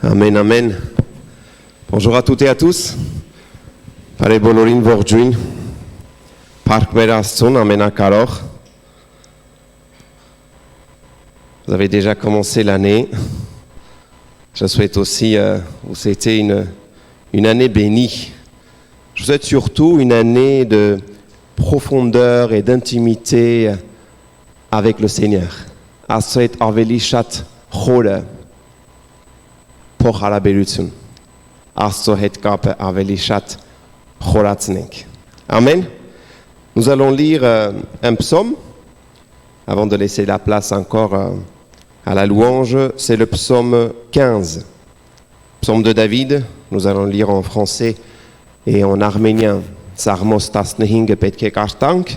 Amen, amen. Bonjour à toutes et à tous. Pare bolorin vorjuin. Parc Beraston, Amenakalor. Vous avez déjà commencé l'année. Je souhaite aussi vous souhaiter une année bénie. Je vous souhaite surtout une année de profondeur et d'intimité avec le Seigneur. Asret avelishat chore pochara berutsun. Asso het kape avelishat choratznek. Amen. Nous allons lire un psaume avant de laisser la place encore à la louange. C'est le psaume 15. Psaume de David. Nous allons lire en français et en arménien. Sarmos tasnehinge petke kartank.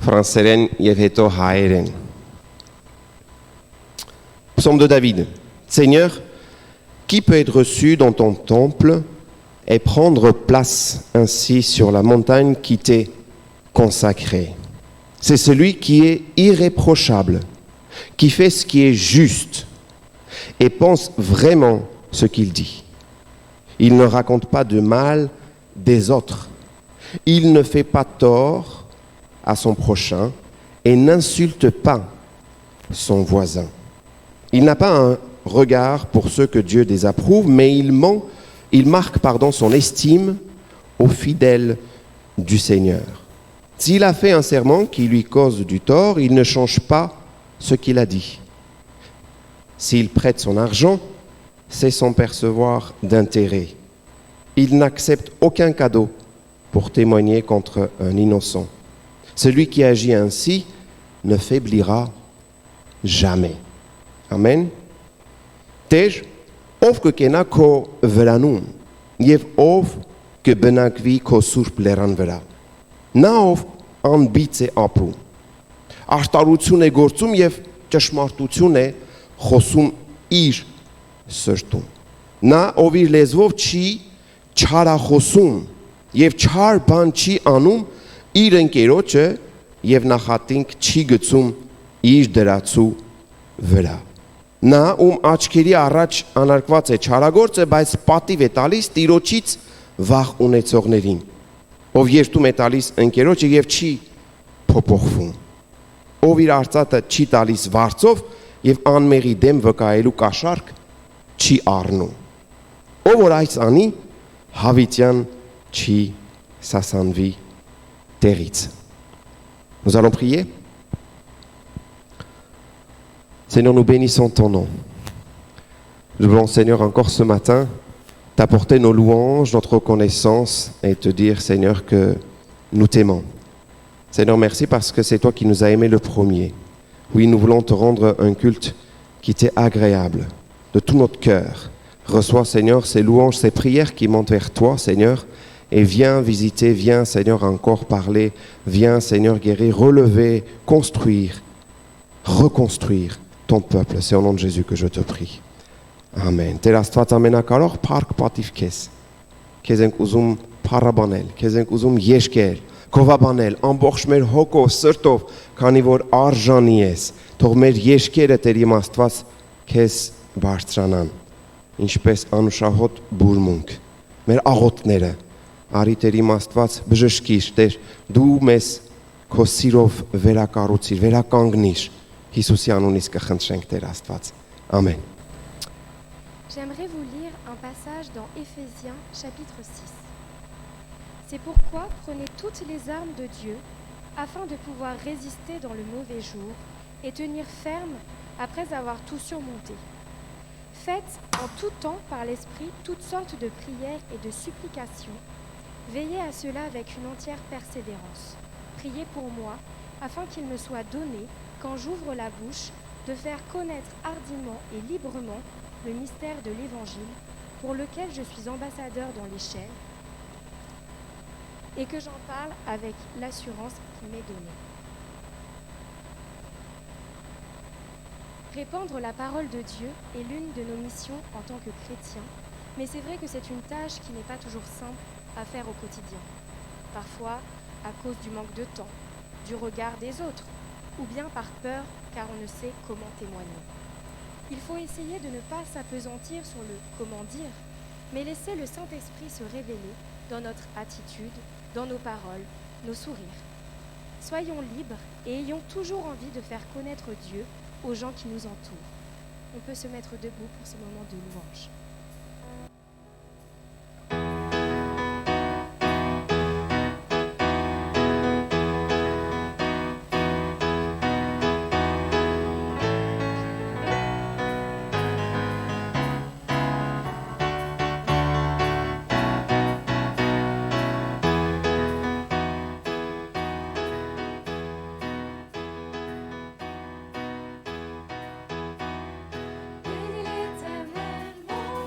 Franseren yeveto haeren. Psaume de David. Seigneur, qui peut être reçu dans ton temple et prendre place ainsi sur la montagne qui t'est consacrée? C'est celui qui est irréprochable, qui fait ce qui est juste et pense vraiment ce qu'il dit. Il ne raconte pas de mal des autres. Il ne fait pas tort à son prochain et n'insulte pas son voisin. Il n'a pas un regard pour ceux que Dieu désapprouve, mais il marque son estime aux fidèles du Seigneur. S'il a fait un serment qui lui cause du tort, il ne change pas ce qu'il a dit. S'il prête son argent, c'est sans percevoir d'intérêt. Il n'accepte aucun cadeau pour témoigner contre un innocent. Celui qui agit ainsi ne faiblira jamais. Amen. Tej, ով կկենա քո վրանում եւ ով կբնակվի քո սուրբ լեռան վրա։ Նա ով անբիծ է ապրում, արտարություն է գործում եւ ճշմարտություն է խոսում իր սրտում։ Նա ով իր լեզվով չի չարախոսում եւ չար բան չի անում իր ընկերոջը եւ նախատինք չի գցում իր դրացու վրա։ Նա ում աչքերի առաջ անարգված է չարագործը, բայց պատիվ է տալիս տիրոջից վախ ունեցողներին, ով երդում է տալիս ընկերոջը եւ չի փոփոխվում, ով իր արծաթը չի տալիս վարձով եւ անմեղի դեմ վկայելու կաշառք չի առնում, ով որ այս անի հավիտյան չի սասանվի տեղից։ Nous allons prier. Seigneur, nous bénissons ton nom. Nous voulons, Seigneur, encore ce matin, t'apporter nos louanges, notre reconnaissance et te dire, Seigneur, que nous t'aimons. Seigneur, merci parce que c'est toi qui nous as aimés le premier. Oui, nous voulons te rendre un culte qui t'est agréable, de tout notre cœur. Reçois, Seigneur, ces louanges, ces prières qui montent vers toi, Seigneur, et viens visiter, viens, Seigneur, encore parler, viens, Seigneur, guérir, relever, construire, reconstruire ton peuple. C'est au nom de Jésus que je te prie. Amen. Տեր Աստված ամենակարող փառք պատիվ քեզ։ Քեզ ենք ուզում փառաբանել, քեզ ենք ուզում եշկել, գովաբանել ամբողջ մեր հոգով, սրտով, քանի որ արժանի ես։ Թող մեր եշկերը Տեր իմ Աստված քեզ բարձրանան, ինչպես անուշահոտ բուրմունք։ Մեր աղոթները արի Տեր իմ Աստված բժշկիր, Տեր դու մեզ քո սիրով վերակառուցիր, վերականգնիր։ Հիսուսի անունից կխնդրենք Տեր Աստված։ Amen. J'aimerais vous lire un passage dans Éphésiens chapitre 6. C'est pourquoi prenez toutes les armes de Dieu afin de pouvoir résister dans le mauvais jour et tenir ferme après avoir tout surmonté. Faites en tout temps par l'Esprit toutes sortes de prières et de supplications. Veillez à cela avec une entière persévérance. Priez pour moi afin qu'il me soit donné, quand j'ouvre la bouche, de faire connaître hardiment et librement le mystère de l'Évangile, pour lequel je suis ambassadeur dans les chaînes, et que j'en parle avec l'assurance qui m'est donnée. Répandre la parole de Dieu est l'une de nos missions en tant que chrétiens, mais c'est vrai que c'est une tâche qui n'est pas toujours simple à faire au quotidien. Parfois, à cause du manque de temps, du regard des autres, ou bien par peur car on ne sait comment témoigner. Il faut essayer de ne pas s'appesantir sur le comment dire, mais laisser le Saint-Esprit se révéler dans notre attitude, dans nos paroles, nos sourires. Soyons libres et ayons toujours envie de faire connaître Dieu aux gens qui nous entourent. On peut se mettre debout pour ce moment de louange. Bénis l'Éternel, mon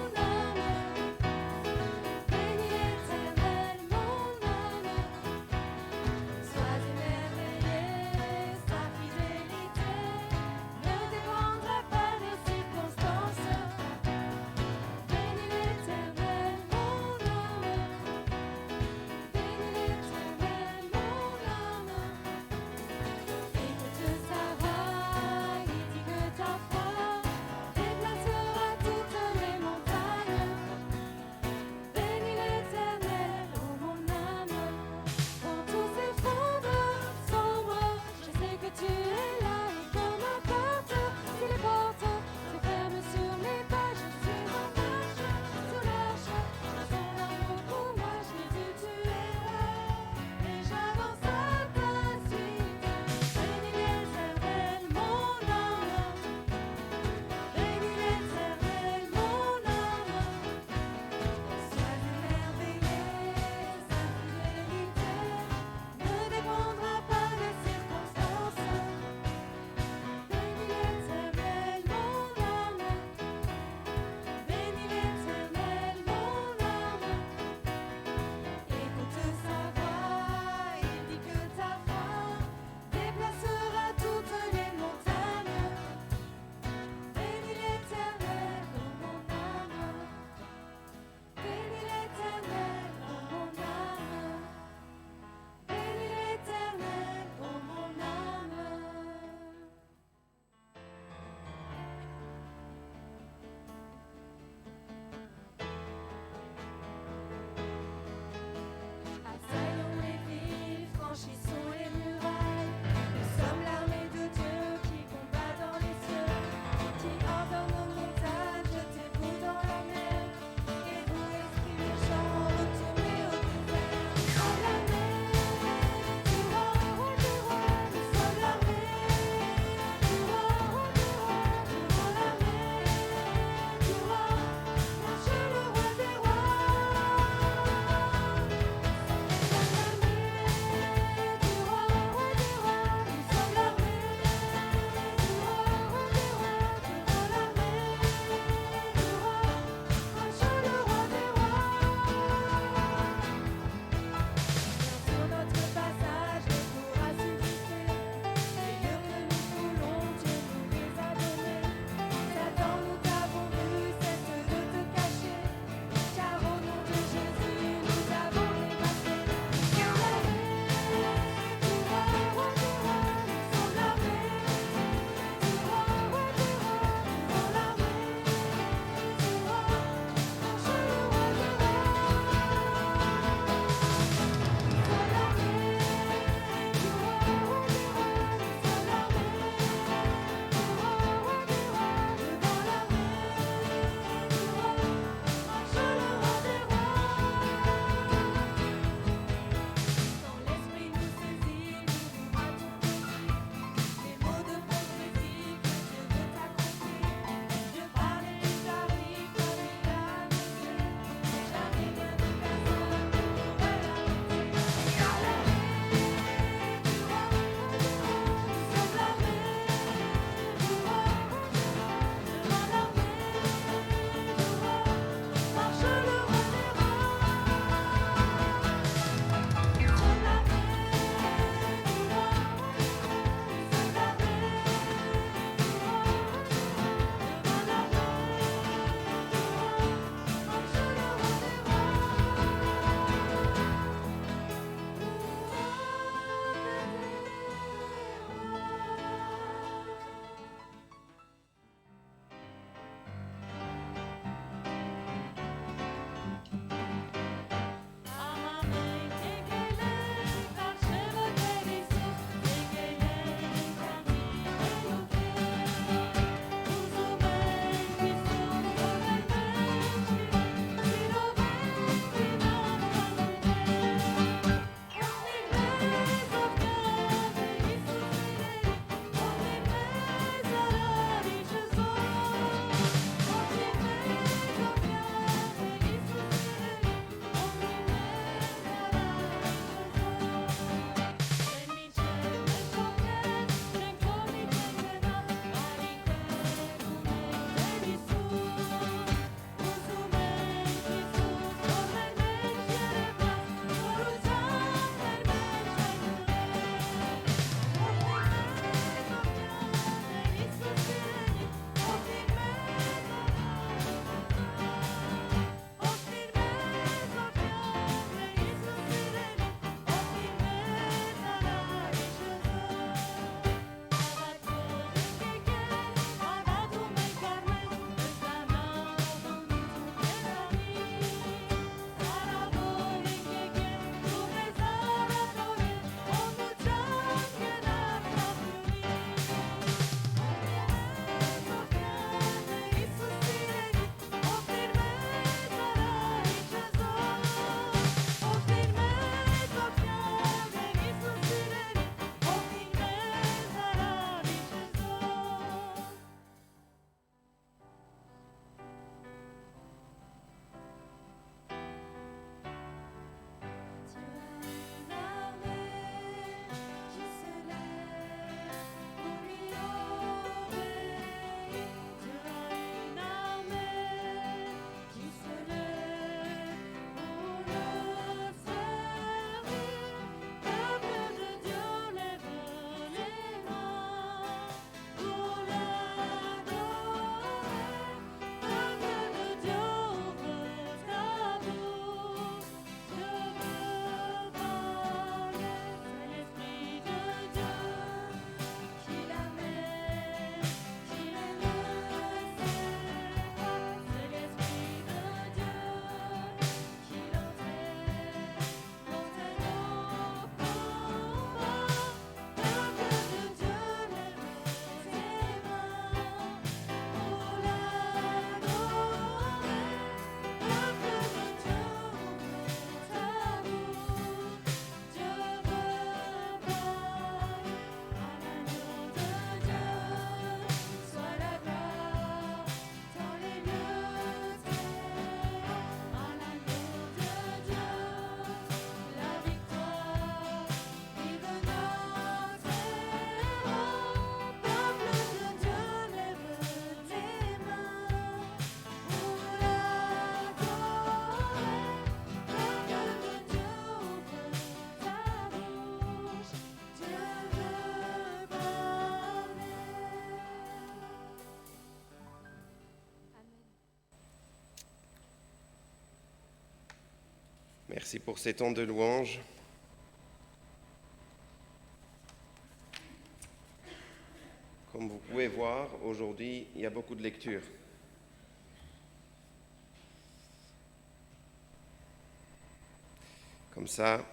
Merci pour ces temps de louange. Comme vous pouvez voir, aujourd'hui, il y a beaucoup de lectures. Comme ça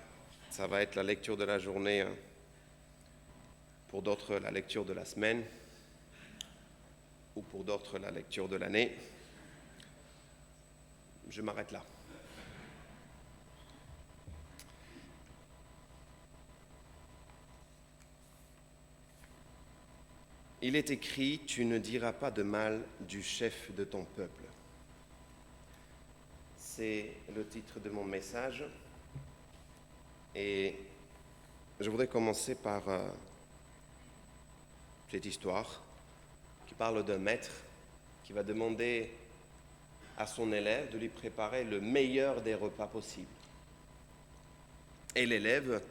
va être la lecture de la journée, hein. Pour d'autres, la lecture de la semaine, ou pour d'autres, la lecture de l'année. Je m'arrête là. Il est écrit, tu ne diras pas de mal du chef de ton peuple. C'est le titre de mon message. Et je voudrais commencer par cette histoire qui parle d'un maître qui va demander à son élève de lui préparer le meilleur des repas possibles. Et l'élève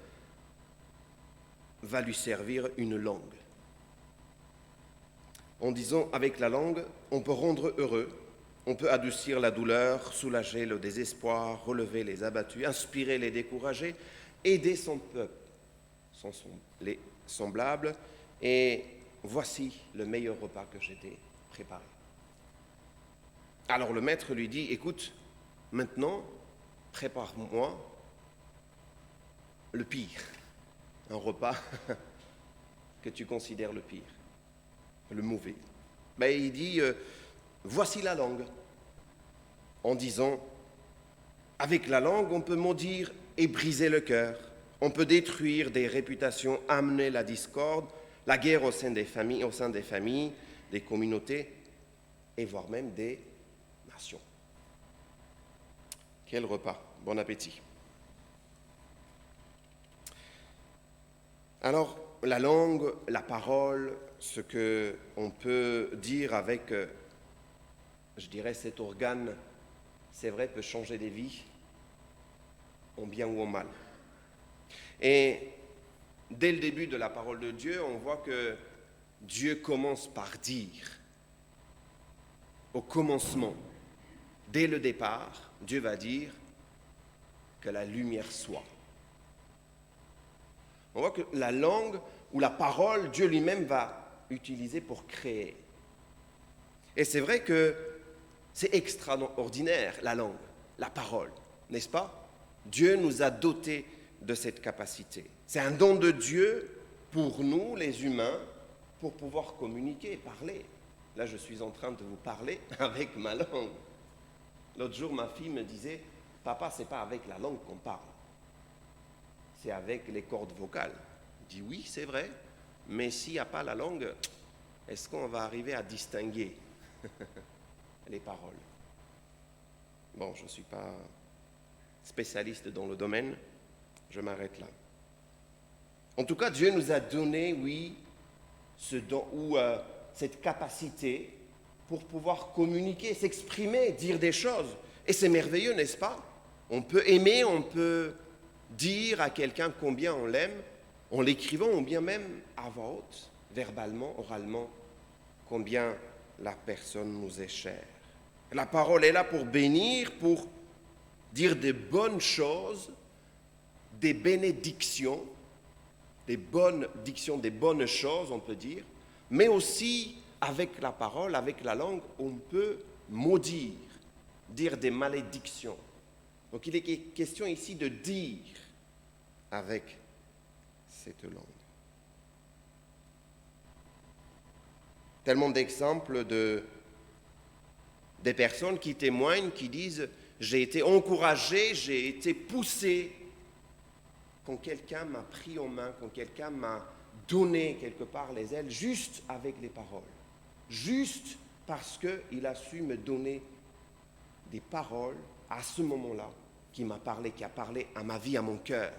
va lui servir une langue. En disant, avec la langue, on peut rendre heureux, on peut adoucir la douleur, soulager le désespoir, relever les abattus, inspirer les découragés, aider son peuple, les semblables, et voici le meilleur repas que j'ai préparé. Alors le maître lui dit, écoute, maintenant, prépare-moi le pire, un repas que tu considères le pire, le mauvais. Ben, il dit, voici la langue, en disant, avec la langue, on peut maudire et briser le cœur, on peut détruire des réputations, amener la discorde, la guerre au sein des familles, des communautés, et voire même des nations. Quel repas, bon appétit. Alors, la langue, la parole, ce qu'on peut dire avec, je dirais, cet organe, c'est vrai, peut changer des vies, en bien ou en mal. Et dès le début de la parole de Dieu, on voit que Dieu commence par dire, au commencement, dès le départ, Dieu va dire que la lumière soit. On voit que la langue ou la parole, Dieu lui-même va utiliser pour créer. Et c'est vrai que c'est extraordinaire, la langue, la parole, n'est-ce pas? Dieu nous a dotés de cette capacité. C'est un don de Dieu pour nous, les humains, pour pouvoir communiquer, parler. Là, je suis en train de vous parler avec ma langue. L'autre jour, ma fille me disait, « Papa, c'est pas avec la langue qu'on parle, c'est avec les cordes vocales. » Je dis, « Oui, c'est vrai, mais s'il n'y a pas la langue, est-ce qu'on va arriver à distinguer les paroles ?» Bon, je ne suis pas spécialiste dans le domaine, je m'arrête là. En tout cas, Dieu nous a donné, oui, ce don ou cette capacité pour pouvoir communiquer, s'exprimer, dire des choses. Et c'est merveilleux, n'est-ce pas? On peut aimer, on peut dire à quelqu'un combien on l'aime, en l'écrivant ou bien même à voix haute, verbalement, oralement, combien la personne nous est chère. La parole est là pour bénir, pour dire des bonnes choses, des bénédictions, des bonnes dictions, des bonnes choses, on peut dire, mais aussi avec la parole, avec la langue, on peut maudire, dire des malédictions. Donc il est question ici de dire avec cette langue. Tellement d'exemples des personnes qui témoignent, qui disent « j'ai été encouragé, j'ai été poussé » quand quelqu'un m'a pris en main, quand quelqu'un m'a donné quelque part les ailes, juste avec les paroles. Juste parce qu'il a su me donner des paroles à ce moment-là, qui m'a parlé, qui a parlé à ma vie, à mon cœur,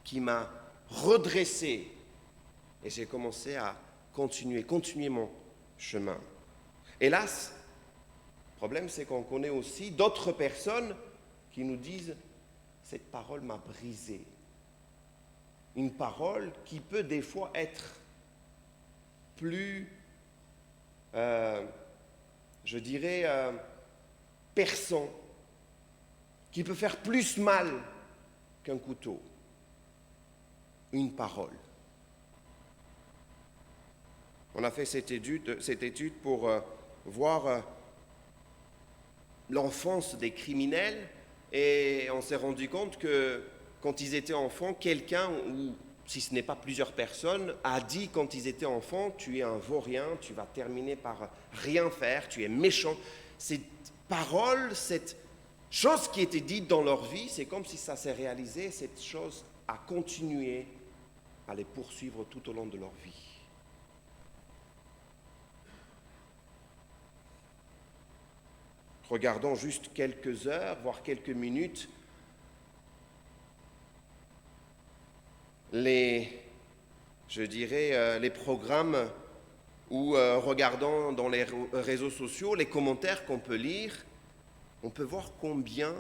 qui m'a redressé. Et j'ai commencé à continuer mon chemin. Hélas, le problème c'est qu'on connaît aussi d'autres personnes qui nous disent « cette parole m'a brisé ». Une parole qui peut des fois être plus, je dirais, perçant, qui peut faire plus mal qu'un couteau, une parole. On a fait cette étude pour voir l'enfance des criminels et on s'est rendu compte que quand ils étaient enfants, quelqu'un, ou si ce n'est pas plusieurs personnes, a dit quand ils étaient enfants, tu es un vaurien, tu vas terminer par rien faire, tu es méchant. Cette parole, cette chose qui était dite dans leur vie, c'est comme si ça s'est réalisé, cette chose a continué à les poursuivre tout au long de leur vie. Regardons juste quelques heures, voire quelques minutes, les programmes ou regardant dans les réseaux sociaux, les commentaires qu'on peut lire, on peut voir combien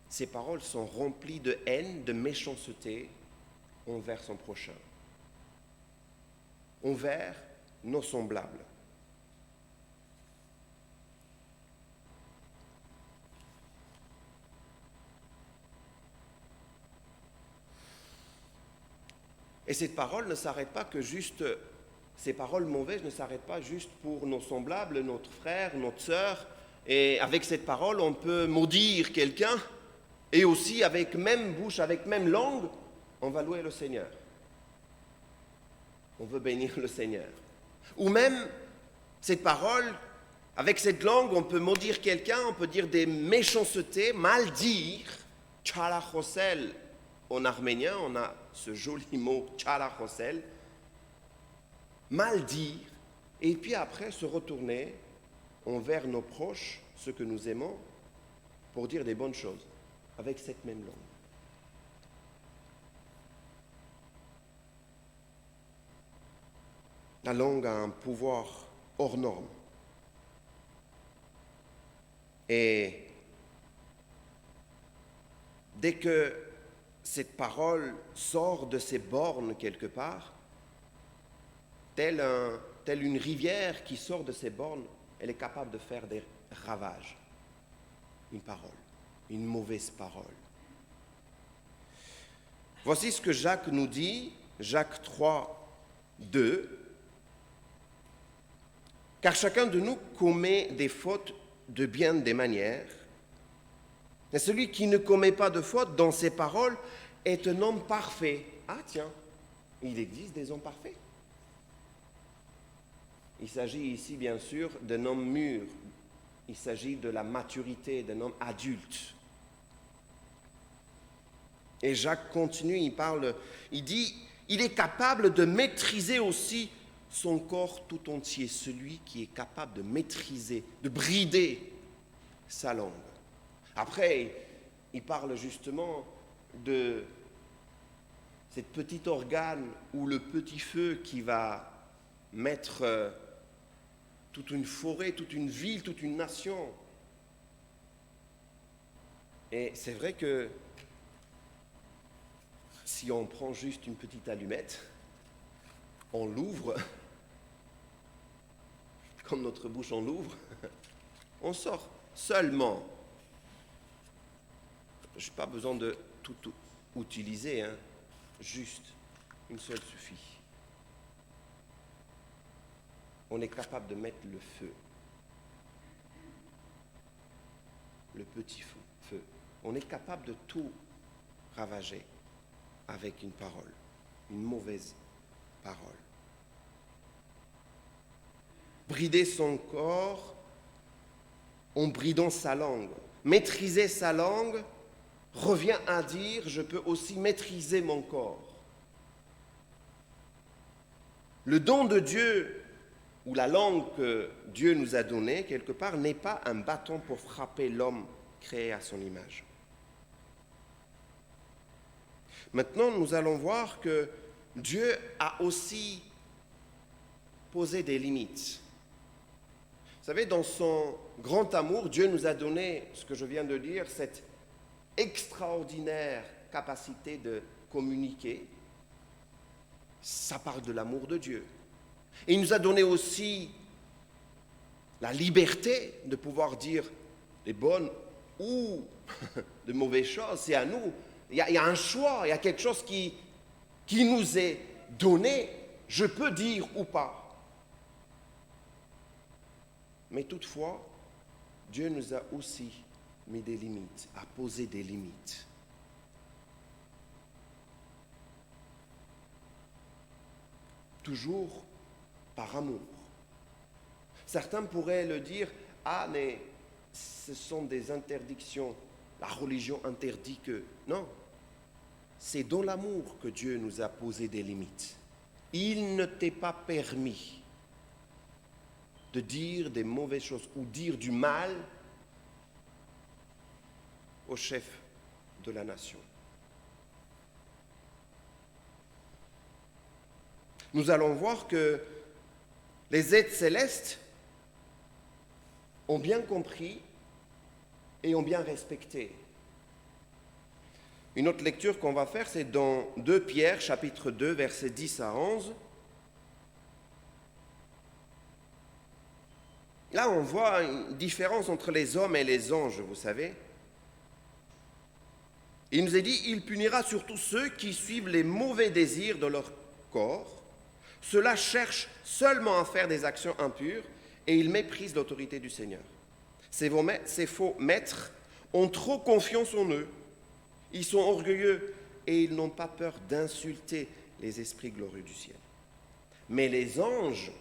ces paroles sont remplies de haine, de méchanceté envers son prochain, envers nos semblables. Et cette parole ne s'arrête pas que juste, ces paroles mauvaises ne s'arrêtent pas juste pour nos semblables, notre frère, notre sœur. Et avec cette parole, on peut maudire quelqu'un. Et aussi, avec même bouche, avec même langue, on va louer le Seigneur. On veut bénir le Seigneur. Ou même, cette parole, avec cette langue, on peut maudire quelqu'un, on peut dire des méchancetés, mal dire, tchalachosel. En arménien, on a ce joli mot tchalachosel, mal dire, et puis après se retourner envers nos proches, ceux que nous aimons, pour dire des bonnes choses, avec cette même langue. La langue a un pouvoir hors norme. Et dès que cette parole sort de ses bornes quelque part, telle une rivière qui sort de ses bornes, elle est capable de faire des ravages. Une parole, une mauvaise parole. Voici ce que Jacques nous dit, Jacques 3, 2. « Car chacun de nous commet des fautes de bien des manières. Et celui qui ne commet pas de faute dans ses paroles est un homme parfait. » Ah tiens, il existe des hommes parfaits. Il s'agit ici bien sûr d'un homme mûr. Il s'agit de la maturité d'un homme adulte. Et Jacques continue, il dit, il est capable de maîtriser aussi son corps tout entier, celui qui est capable de maîtriser, de brider sa langue. Après, il parle justement de cet petit organe ou le petit feu qui va mettre toute une forêt, toute une ville, toute une nation. Et c'est vrai que si on prend juste une petite allumette, on l'ouvre, comme notre bouche on l'ouvre, on sort seulement. Je n'ai pas besoin de tout utiliser, juste une seule suffit. On est capable de mettre le feu, le petit feu. On est capable de tout ravager avec une parole, une mauvaise parole. Brider son corps en bridant sa langue. Maîtriser sa langue revient à dire, je peux aussi maîtriser mon corps. Le don de Dieu, ou la langue que Dieu nous a donnée, quelque part, n'est pas un bâton pour frapper l'homme créé à son image. Maintenant, nous allons voir que Dieu a aussi posé des limites. Vous savez, dans son grand amour, Dieu nous a donné, ce que je viens de dire, cette extraordinaire capacité de communiquer. Ça parle de l'amour de Dieu. Et il nous a donné aussi la liberté de pouvoir dire les bonnes ou de mauvaises choses, c'est à nous. Il y a un choix, il y a quelque chose qui nous est donné, je peux dire ou pas. Mais toutefois, Dieu nous a aussi mis des limites, a posé des limites. Toujours par amour. Certains pourraient le dire, ah mais ce sont des interdictions, la religion interdit que... Non, c'est dans l'amour que Dieu nous a posé des limites. Il ne t'est pas permis de dire des mauvaises choses ou dire du mal au chef de la nation. Nous allons voir que les êtres célestes ont bien compris et ont bien respecté. Une autre lecture qu'on va faire, c'est dans 2 Pierre, chapitre 2, versets 10 à 11. Là, on voit une différence entre les hommes et les anges, vous savez. Il nous est dit, il punira surtout ceux qui suivent les mauvais désirs de leur corps. Ceux-là cherchent seulement à faire des actions impures et ils méprisent l'autorité du Seigneur. Ces faux maîtres ont trop confiance en eux. Ils sont orgueilleux et ils n'ont pas peur d'insulter les esprits glorieux du ciel. Mais les anges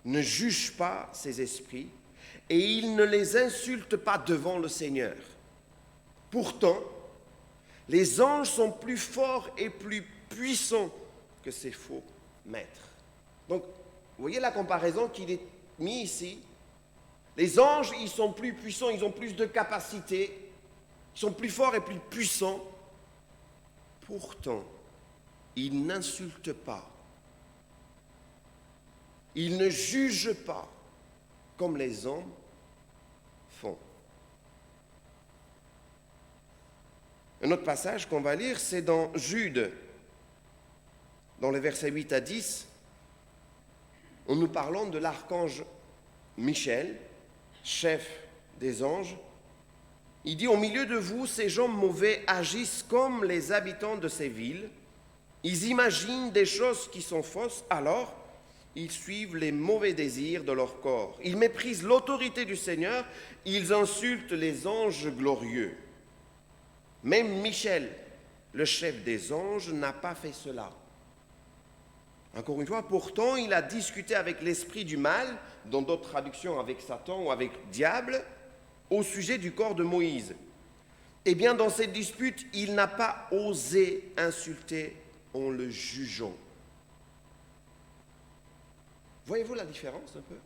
ne jugent pas ces esprits et ils ne les insultent pas devant le Seigneur. Pourtant, les anges sont plus forts et plus puissants que ces faux maîtres. Donc, vous voyez la comparaison qu'il est mise ici. Les anges, ils sont plus puissants, ils ont plus de capacités, ils sont plus forts et plus puissants. Pourtant, ils n'insultent pas. Ils ne jugent pas comme les hommes font. Un autre passage qu'on va lire, c'est dans Jude, dans les versets 8 à 10, où nous parlons de l'archange Michel, chef des anges. Il dit, au milieu de vous, ces gens mauvais agissent comme les habitants de ces villes. Ils imaginent des choses qui sont fausses, alors ils suivent les mauvais désirs de leur corps. Ils méprisent l'autorité du Seigneur, ils insultent les anges glorieux. Même Michel, le chef des anges, n'a pas fait cela. Encore une fois, pourtant, il a discuté avec l'esprit du mal, dans d'autres traductions avec Satan ou avec diable, au sujet du corps de Moïse. Eh bien, dans cette dispute, il n'a pas osé insulter en le jugeant. Voyez-vous la différence un peu?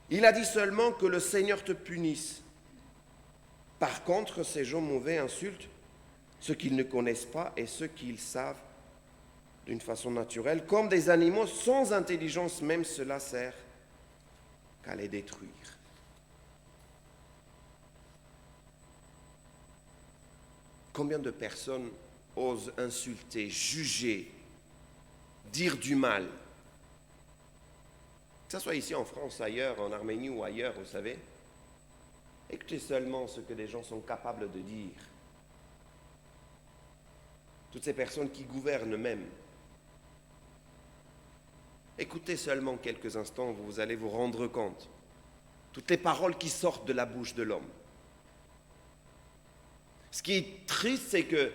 Il a dit seulement que le Seigneur te punisse. Par contre, ces gens mauvais insultent ceux qu'ils ne connaissent pas et ceux qu'ils savent d'une façon naturelle, comme des animaux sans intelligence, même cela sert qu'à les détruire. Combien de personnes osent insulter, juger, dire du mal? Que ce soit ici en France, ailleurs, en Arménie ou ailleurs, vous savez. Écoutez seulement ce que les gens sont capables de dire. Toutes ces personnes qui gouvernent même. Écoutez seulement quelques instants, vous allez vous rendre compte. Toutes les paroles qui sortent de la bouche de l'homme. Ce qui est triste, c'est que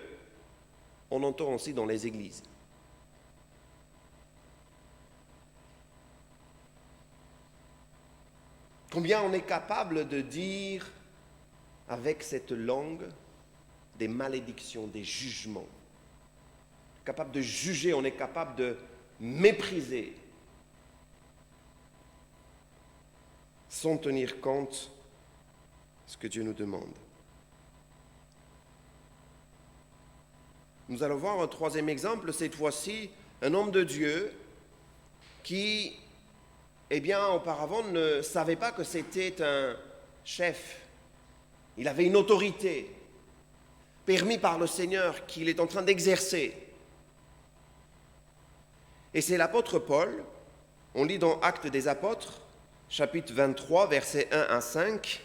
on entend aussi dans les églises. Combien on est capable de dire avec cette langue des malédictions, des jugements. Capable de juger, on est capable de mépriser sans tenir compte de ce que Dieu nous demande. Nous allons voir un troisième exemple, cette fois-ci, un homme de Dieu qui, auparavant ne savait pas que c'était un chef. Il avait une autorité permis par le Seigneur qu'il est en train d'exercer. Et c'est l'apôtre Paul, on lit dans Actes des Apôtres, chapitre 23, versets 1 à 5,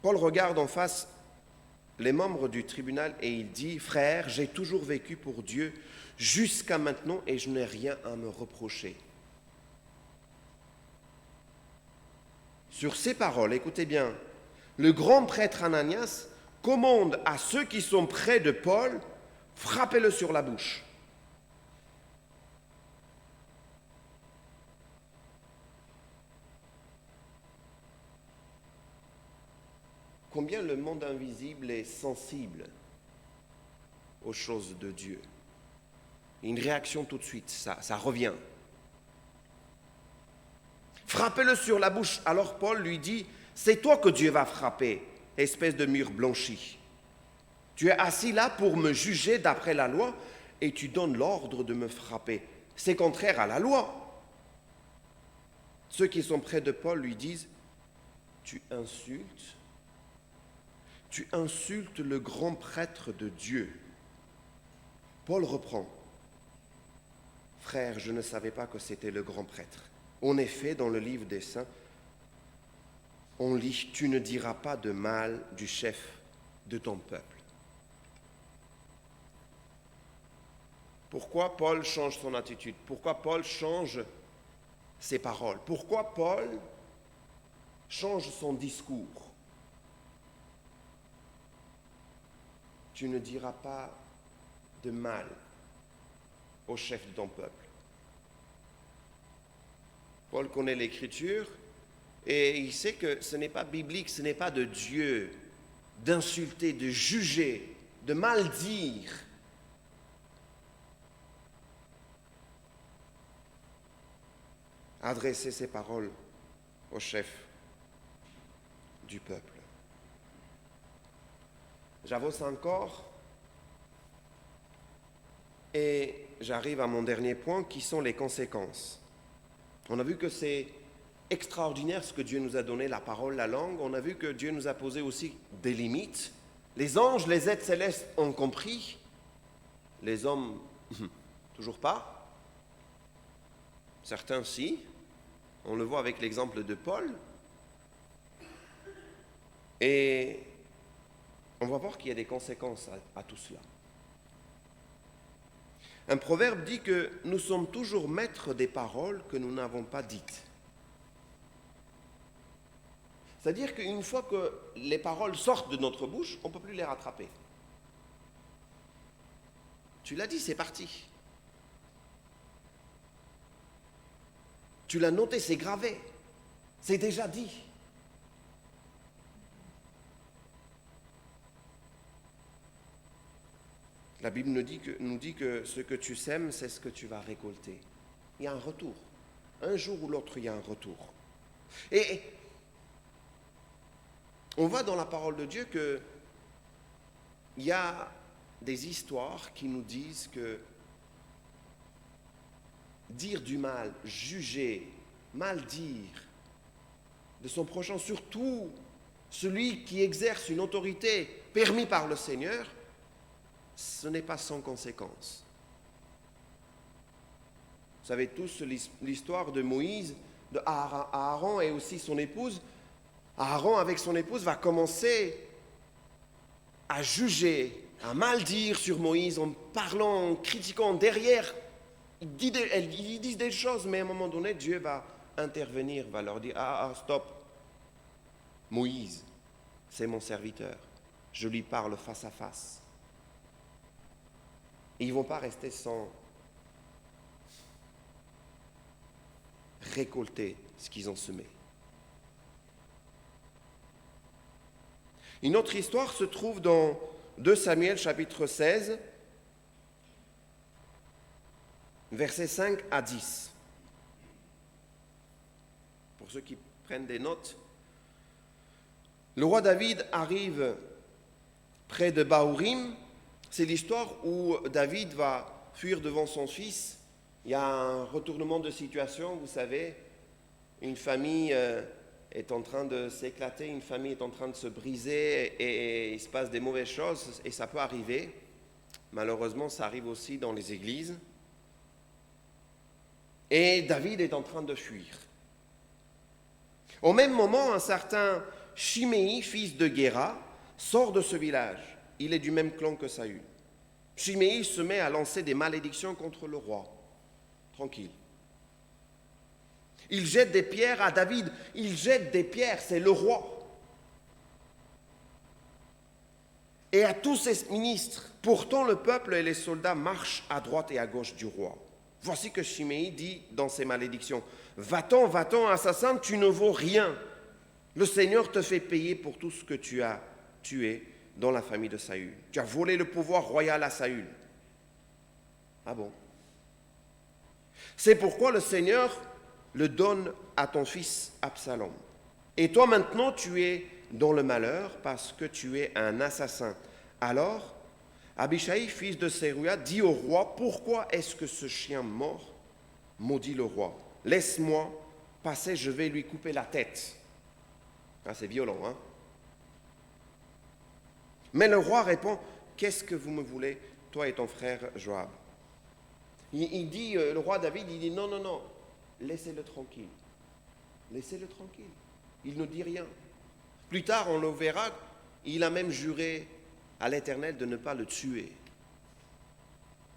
Paul regarde en face les membres du tribunal et il dit « Frères, j'ai toujours vécu pour Dieu jusqu'à maintenant et je n'ai rien à me reprocher. » Sur ces paroles, écoutez bien, le grand prêtre Ananias commande à ceux qui sont près de Paul « Frappez-le sur la bouche ». Combien le monde invisible est sensible aux choses de Dieu. Une réaction tout de suite, ça revient. Frappez-le sur la bouche. Alors Paul lui dit, c'est toi que Dieu va frapper, espèce de mur blanchi. Tu es assis là pour me juger d'après la loi et tu donnes l'ordre de me frapper. C'est contraire à la loi. Ceux qui sont près de Paul lui disent, tu insultes le grand prêtre de Dieu. Paul reprend. Frère, je ne savais pas que c'était le grand prêtre. En effet, dans le livre des Saints, on lit « Tu ne diras pas de mal du chef de ton peuple ». Pourquoi Paul change son attitude? Pourquoi Paul change ses paroles? Pourquoi Paul change son discours? Tu ne diras pas de mal au chef de ton peuple. Paul connaît l'Écriture et il sait que ce n'est pas biblique, ce n'est pas de Dieu d'insulter, de juger, de mal dire. Adresser ses paroles au chef du peuple. J'avance encore et j'arrive à mon dernier point qui sont les conséquences. On a vu que c'est extraordinaire ce que Dieu nous a donné, la parole, la langue. On a vu que Dieu nous a posé aussi des limites. Les anges, les êtres célestes ont compris. Les hommes, toujours pas. Certains, si. On le voit avec l'exemple de Paul. Et on va voir qu'il y a des conséquences à tout cela. Un proverbe dit que nous sommes toujours maîtres des paroles que nous n'avons pas dites. C'est-à-dire qu'une fois que les paroles sortent de notre bouche, on ne peut plus les rattraper. Tu l'as dit, c'est parti. Tu l'as noté, c'est gravé. C'est déjà dit. La Bible nous dit que ce que tu sèmes, c'est ce que tu vas récolter. Il y a un retour. Un jour ou l'autre, il y a un retour. Et on voit dans la parole de Dieu qu'il y a des histoires qui nous disent que dire du mal, juger, mal dire de son prochain, surtout celui qui exerce une autorité permise par le Seigneur, ce n'est pas sans conséquence. Vous savez tous l'histoire de Moïse, de Aaron et aussi son épouse. Aaron, avec son épouse, va commencer à juger, à mal dire sur Moïse en parlant, en critiquant derrière. Ils disent des choses, mais à un moment donné, Dieu va intervenir, va leur dire « stop, Moïse, c'est mon serviteur, je lui parle face à face. » Et ils ne vont pas rester sans récolter ce qu'ils ont semé. Une autre histoire se trouve dans 2 Samuel chapitre 16, versets 5 à 10. Pour ceux qui prennent des notes, le roi David arrive près de Bahurim. C'est l'histoire où David va fuir devant son fils. Il y a un retournement de situation, vous savez. Une famille est en train de s'éclater, une famille est en train de se briser et il se passe des mauvaises choses et ça peut arriver. Malheureusement, ça arrive aussi dans les églises. Et David est en train de fuir. Au même moment, un certain Chiméi, fils de Guéra, sort de ce village. Il est du même clan que Saül. Chiméi se met à lancer des malédictions contre le roi. Tranquille. Il jette des pierres à David. Il jette des pierres, c'est le roi. Et à tous ses ministres. Pourtant, le peuple et les soldats marchent à droite et à gauche du roi. Voici que Chiméi dit dans ses malédictions, « Va-t'en, assassin, tu ne vaux rien. Le Seigneur te fait payer pour tout ce que tu as tué dans la famille de Saül. Tu as volé le pouvoir royal à Saül. » Ah bon? C'est pourquoi le Seigneur le donne à ton fils Absalom. Et toi maintenant, tu es dans le malheur parce que tu es un assassin. Alors, Abishai, fils de Séruia, dit au roi, « Pourquoi est-ce que ce chien mort maudit le roi? Laisse-moi passer, je vais lui couper la tête. » Ah, c'est violent, hein? Mais le roi répond, « Qu'est-ce que vous me voulez, toi et ton frère Joab ?» Il dit, le roi David, il dit, « Non, laissez-le tranquille. Laissez-le tranquille. Il ne dit rien. » Plus tard, on le verra, il a même juré à l'Éternel de ne pas le tuer.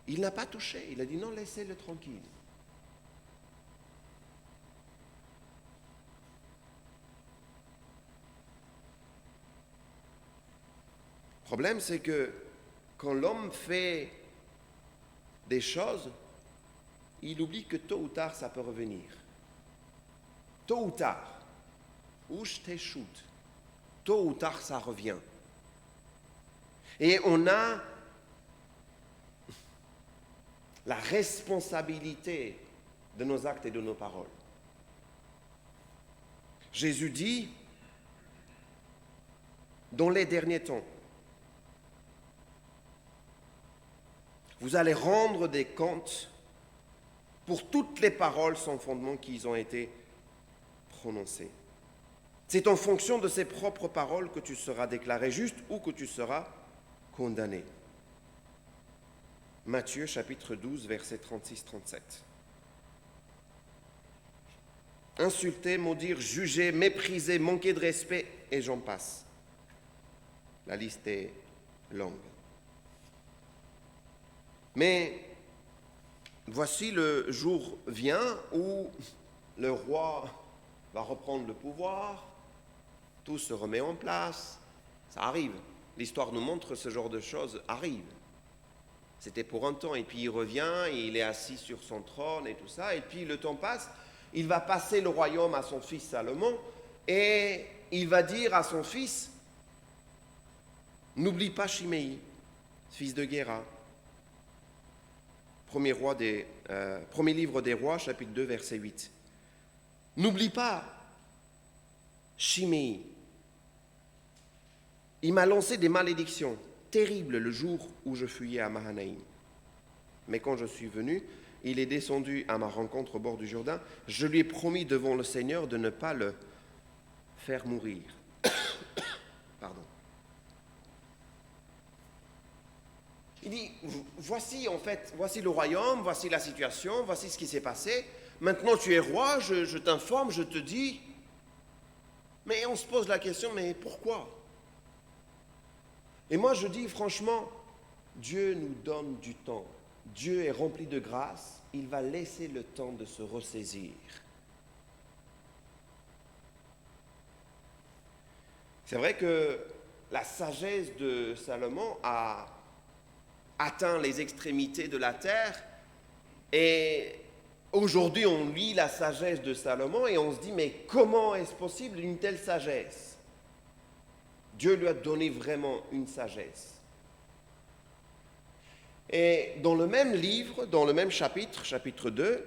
Il n'a pas touché. Il a dit non, laissez-le tranquille. Le problème, c'est que quand l'homme fait des choses, il oublie que tôt ou tard, ça peut revenir. Tôt ou tard, ou je t'échoute, tôt ou tard, ça revient. Et on a la responsabilité de nos actes et de nos paroles. Jésus dit, dans les derniers temps, vous allez rendre des comptes pour toutes les paroles sans fondement qui ont été prononcées. C'est en fonction de ces propres paroles que tu seras déclaré juste ou que tu seras condamné. Matthieu chapitre 12, versets 36-37. Insulter, maudire, juger, mépriser, manquer de respect, et j'en passe. La liste est longue. Mais voici le jour vient où le roi va reprendre le pouvoir, tout se remet en place, ça arrive. L'histoire nous montre que ce genre de choses arrive. C'était pour un temps, et puis il revient, et il est assis sur son trône et tout ça, et puis le temps passe, il va passer le royaume à son fils Salomon, et il va dire à son fils, n'oublie pas Chiméi, fils de Guéra. Premier livre des rois, chapitre 2, verset 8. N'oublie pas Chiméi. Il m'a lancé des malédictions terribles le jour où je fuyais à Mahanaïm. Mais quand je suis venu, il est descendu à ma rencontre au bord du Jourdain. Je lui ai promis devant le Seigneur de ne pas le faire mourir. Pardon. Il dit, voici le royaume, voici la situation, voici ce qui s'est passé. Maintenant tu es roi, je t'informe, je te dis. Mais on se pose la question, mais pourquoi ? Et moi je dis franchement, Dieu nous donne du temps. Dieu est rempli de grâce, il va laisser le temps de se ressaisir. C'est vrai que la sagesse de Salomon a atteint les extrémités de la terre et aujourd'hui on lit la sagesse de Salomon et on se dit mais comment est-ce possible une telle sagesse ? Dieu lui a donné vraiment une sagesse. Et dans le même livre, dans le même chapitre, chapitre 2,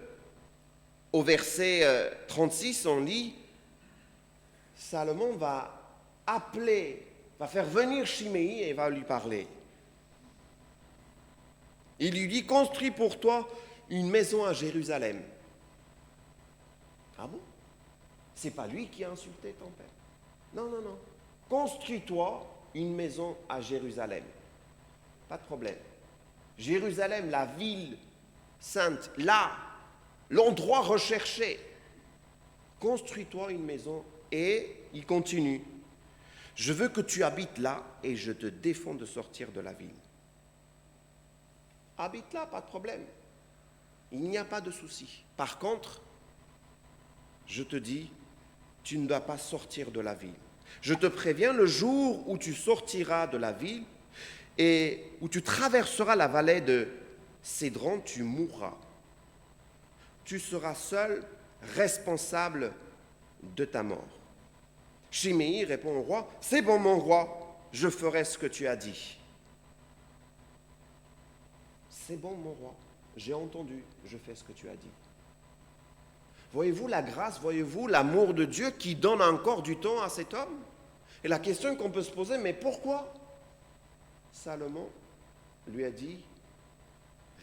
au verset 36, on lit, Salomon va faire venir Chiméi et va lui parler. Il lui dit, construis pour toi une maison à Jérusalem. Ah bon ? C'est pas lui qui a insulté ton père. Non. Construis-toi une maison à Jérusalem. Pas de problème. Jérusalem, la ville sainte, là l'endroit recherché. Construis-toi une maison et il continue. Je veux que tu habites là et je te défends de sortir de la ville. Habite là, pas de problème. Il n'y a pas de souci. Par contre, je te dis, tu ne dois pas sortir de la ville. Je te préviens, le jour où tu sortiras de la ville et où tu traverseras la vallée de Cédron, tu mourras. Tu seras seul responsable de ta mort. Chiméi répond au roi, c'est bon mon roi, je ferai ce que tu as dit. C'est bon mon roi, j'ai entendu, je fais ce que tu as dit. Voyez-vous la grâce, voyez-vous l'amour de Dieu qui donne encore du temps à cet homme? Et la question qu'on peut se poser, mais pourquoi? Salomon lui a dit,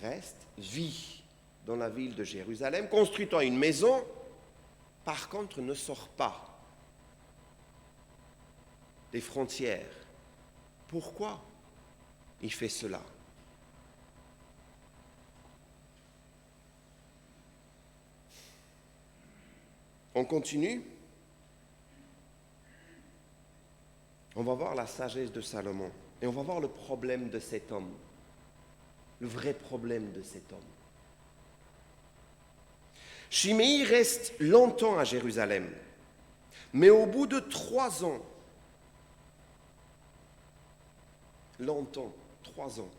reste, vis dans la ville de Jérusalem, construis-toi une maison, par contre ne sors pas des frontières. Pourquoi il fait cela? On continue. On va voir la sagesse de Salomon et on va voir le problème de cet homme, le vrai problème de cet homme. Chiméi reste longtemps à Jérusalem, mais au bout de 3 ans, longtemps, 3 ans,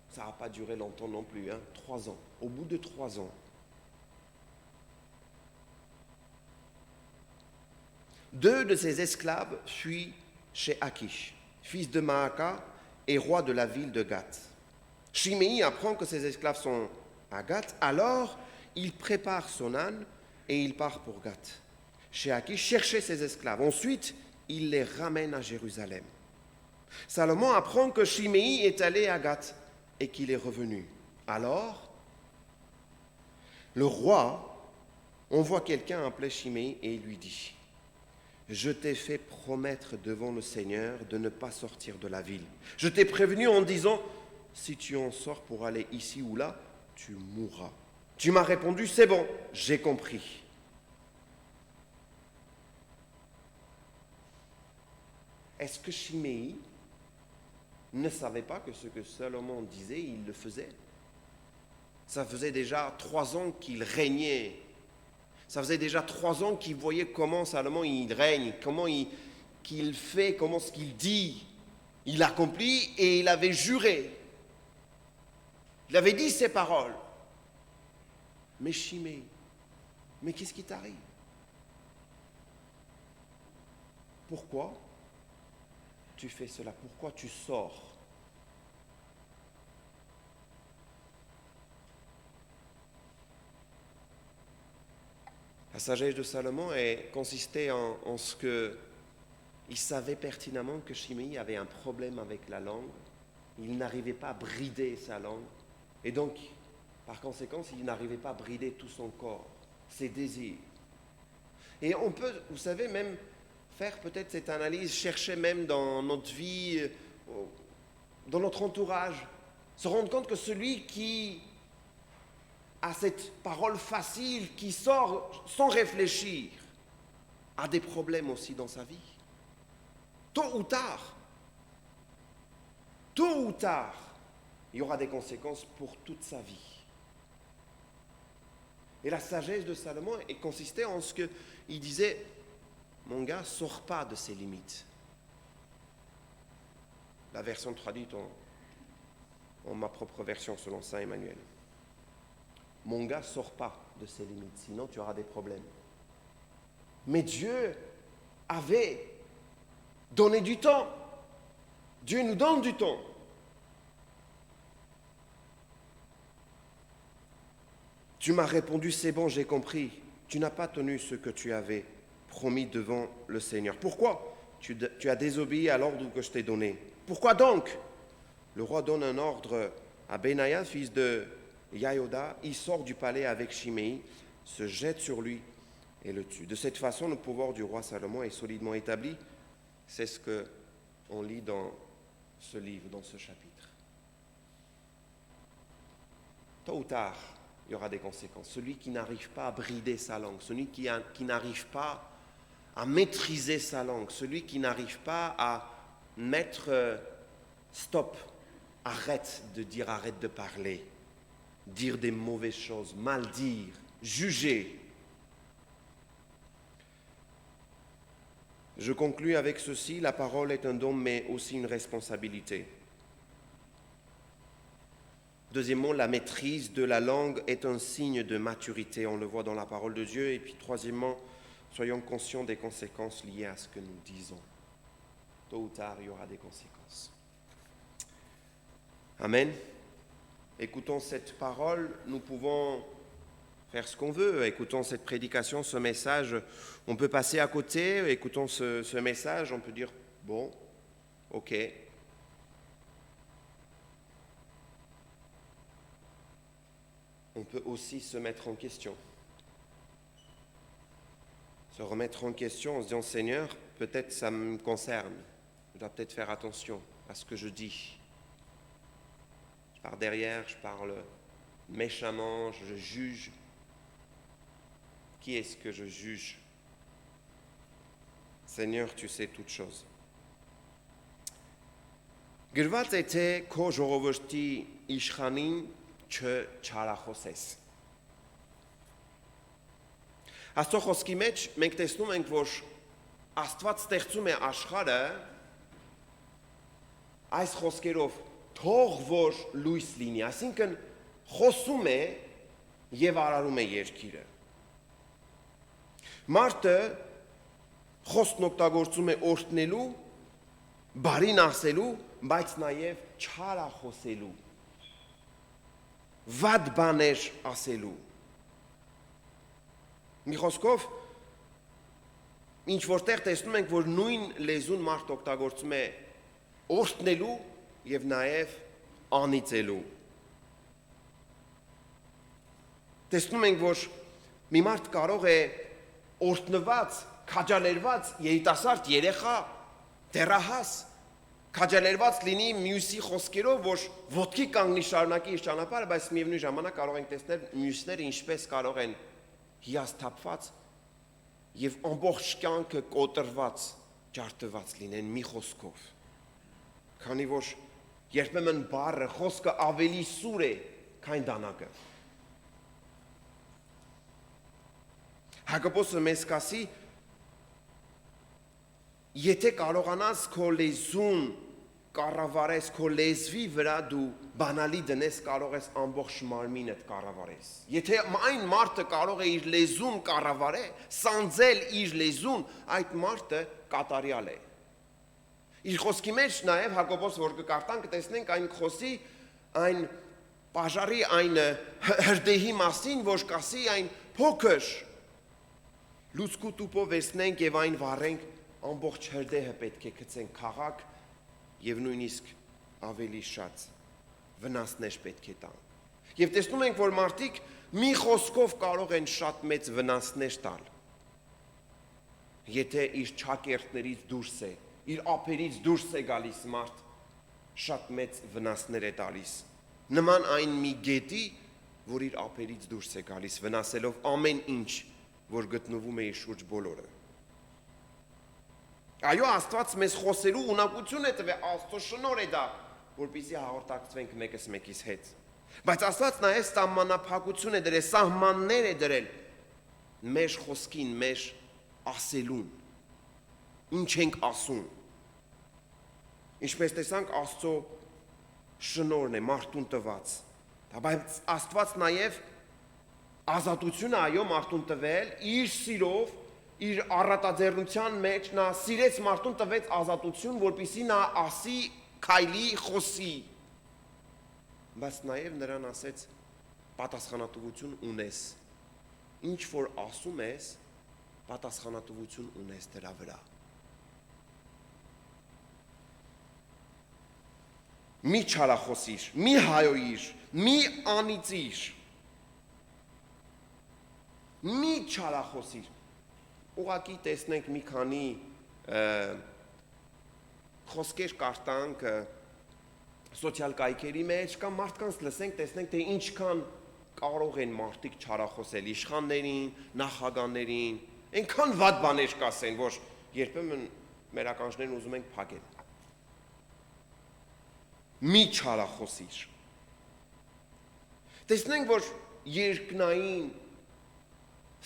ça n'a pas duré longtemps non plus, 3 ans, au bout de 3 ans, 2 de ses esclaves fuient chez Akish, fils de Maaka et roi de la ville de Gath. Chiméi apprend que ses esclaves sont à Gath, alors il prépare son âne et il part pour Gath. Chez Akish, chercher ses esclaves. Ensuite, il les ramène à Jérusalem. Salomon apprend que Chiméi est allé à Gath et qu'il est revenu. Alors, le roi envoie quelqu'un appeler Chiméi et il lui dit, « Je t'ai fait promettre devant le Seigneur de ne pas sortir de la ville. Je t'ai prévenu en disant, si tu en sors pour aller ici ou là, tu mourras. Tu m'as répondu, c'est bon, j'ai compris. » Est-ce que Chiméi ne savait pas que ce que Salomon disait, il le faisait? Ça faisait déjà 3 ans qu'il régnait. Ça faisait déjà 3 ans qu'il voyait comment Salomon il règne, qu'il fait, comment ce qu'il dit. Il accomplit et il avait juré. Il avait dit ces paroles. Mais Chiméi, mais qu'est-ce qui t'arrive? Pourquoi tu fais cela? Pourquoi tu sors? La sagesse de Salomon consistait en ce qu'il savait pertinemment que Chiméi avait un problème avec la langue. Il n'arrivait pas à brider sa langue. Et donc, par conséquent, il n'arrivait pas à brider tout son corps, ses désirs. Et on peut, vous savez, même faire peut-être cette analyse, chercher même dans notre vie, dans notre entourage, se rendre compte que celui qui a cette parole facile, qui sort sans réfléchir, a des problèmes aussi dans sa vie. Tôt ou tard, il y aura des conséquences pour toute sa vie. Et la sagesse de Salomon consistait en ce qu'il disait, mon gars, sors pas de ses limites. La version traduite en ma propre version selon Saint Emmanuel. Mon gars, sors pas de ses limites, sinon tu auras des problèmes. Mais Dieu avait donné du temps. Dieu nous donne du temps. Tu m'as répondu, c'est bon, j'ai compris. Tu n'as pas tenu ce que tu avais promis devant le Seigneur. Pourquoi tu as désobéi à l'ordre que je t'ai donné? Pourquoi donc? Le roi donne un ordre à Benaïa, fils de Yaoda. Il sort du palais avec Chiméi, se jette sur lui et le tue. De cette façon, le pouvoir du roi Salomon est solidement établi. C'est ce qu'on lit dans ce livre, dans ce chapitre. Tôt ou tard, il y aura des conséquences. Celui qui n'arrive pas à brider sa langue, celui qui n'arrive pas à maîtriser sa langue, celui qui n'arrive pas à mettre stop, arrête de dire, arrête de parler, dire des mauvaises choses, mal dire, juger. Je conclus avec ceci, la parole est un don mais aussi une responsabilité. Deuxièmement, la maîtrise de la langue est un signe de maturité, on le voit dans la parole de Dieu. Et puis troisièmement, soyons conscients des conséquences liées à ce que nous disons. Tôt ou tard, il y aura des conséquences. Amen. Écoutons cette parole, nous pouvons faire ce qu'on veut. Écoutons cette prédication, ce message. On peut passer à côté, écoutons ce message, on peut dire, bon, ok. On peut aussi se mettre en question. Se remettre en question en se disant, Seigneur, peut-être ça me concerne. Je dois peut-être faire attention à ce que je dis. Je pars derrière, je parle méchamment, je juge. Qui est-ce que je juge? Seigneur, tu sais toutes choses. Գրված է թե քո ժողովրդի իշխանին չչարախոսես։ Աստծո խոսքի մեջ մենք տեսնում ենք, որ Աստված ստեղծում է աշխարհը այս խոսքերով թող որ լույս լինի, այսինքն խոսում է եւ արարում է երկիրը։ Մարդը խոսքն օգտագործում է օրհնելու, բարին ասելու, բայց նաև չարախոսելու, վատ բաներ ասելու։ Մի խոսքով, ինչ որտեղ տեսնում ենք, որ նույն լեզուն մարդ օգտագործում է օրհնելու եւ նաև անիծելու։ Տեսնում ենք, որ մի մարդ կարող է օրհնված, քաջալերված երիտասարդ երեխա, դեռահաս, քաջալերված լինի մյուսի խոսքերով, որ ոտքի կանգնի շարունակի իր ճանապարհը, բայց միևնույն ժամանակ կարող ենք տեսնել մյուսները ինչպես կարող են հիասթափված եւ ամբողջ կյանքը կոտրված, ջարդված լինեն մի խոսքով։ Քանի որ երբեմն բառը, խոսքը ավելի սուր է, քան դանակը։ Հակոբոսը մեզ կասի, եթե կարողանաս քո լեզուն կառավարես, քո լեզվի վրա դու բանալի դնես, կարող ես ամբողջ մարմինդ կառավարես։ Եթե այն մարդը կարող է իր լեզուն կառավարել, սանձել իր լեզուն, այդ մարդը կատարյալ է։ Իր խոսքի մեջ նաև Հակոբոս, որ կկարտանք, տեսնենք այն խոսի, այն պաժարի, այն հրդեհի մասին, որ կասի այն փոքր լուցկու տուպով վերցնենք եւ այն վառենք, ամբողջ հրդեհը պետք է գցենք քաղաք եւ նույնիսկ ավելի շատ վնասներ պետք է տանք։ Եվ տեսնում ենք, որ մարդիկ մի խոսքով կարող են շատ մեծ վնասներ տալ։ Եթե իր ճակերտներից դուրս է, իր ափերից դուրս է գալիս մարդ, շատ մեծ վնասներ է տալիս։ Նման այն մի գետի, որ իր ափերից դուրս է գալիս, վնասելով ամեն ինչ, որ գտնվում է իր շուրջ բոլորը։ Այո, Աստված մեզ խոսելու ունակություն է տվել, Աստծո շնորհ է դա, որպեսզի հաղորդակցվենք մեկս մեկիս հետ։ Բայց Աստված նաև սահմանափակություն է դրել, սահմաններ է դրել մեր խոսքին, մեր ասելուն։ Ինչ ենք ասում։ Ինչպես տեսանք, Աստծո շնորհն է մարդուն տված։ Բայց Աստված նաև ազատությունը այո մարդուն տվել իր սիրով, իր առատաձեռնության մեջ նա սիրեց մարդուն, տվեց ազատություն, որպեսզի նա ասի, քայլի, խոսի։ Բայց նաև նրան ասեց պատասխանատվություն ունես։ Ինչ որ ասում ես, պատասխանատվություն ունես դրա վրա։ Մի չարախոսիր, մի հայոյիր, մի անիծիր։ Մի չարախոսիր։ Ուղղակի տեսնենք մի քանի խոսքեր կարտանք սոցիալ կայքերի մեջ կամ մարդկանց լսենք, տեսնենք թե ինչքան կարող են մարդիկ չարախոսել իշխաններին, նախագահներին, այնքան վատ բաներ կասեն, որ երբեմն մեր ականջներն ուզում ենք փակել։ Մի չարախոսիր։ Տեսնենք, որ երկնային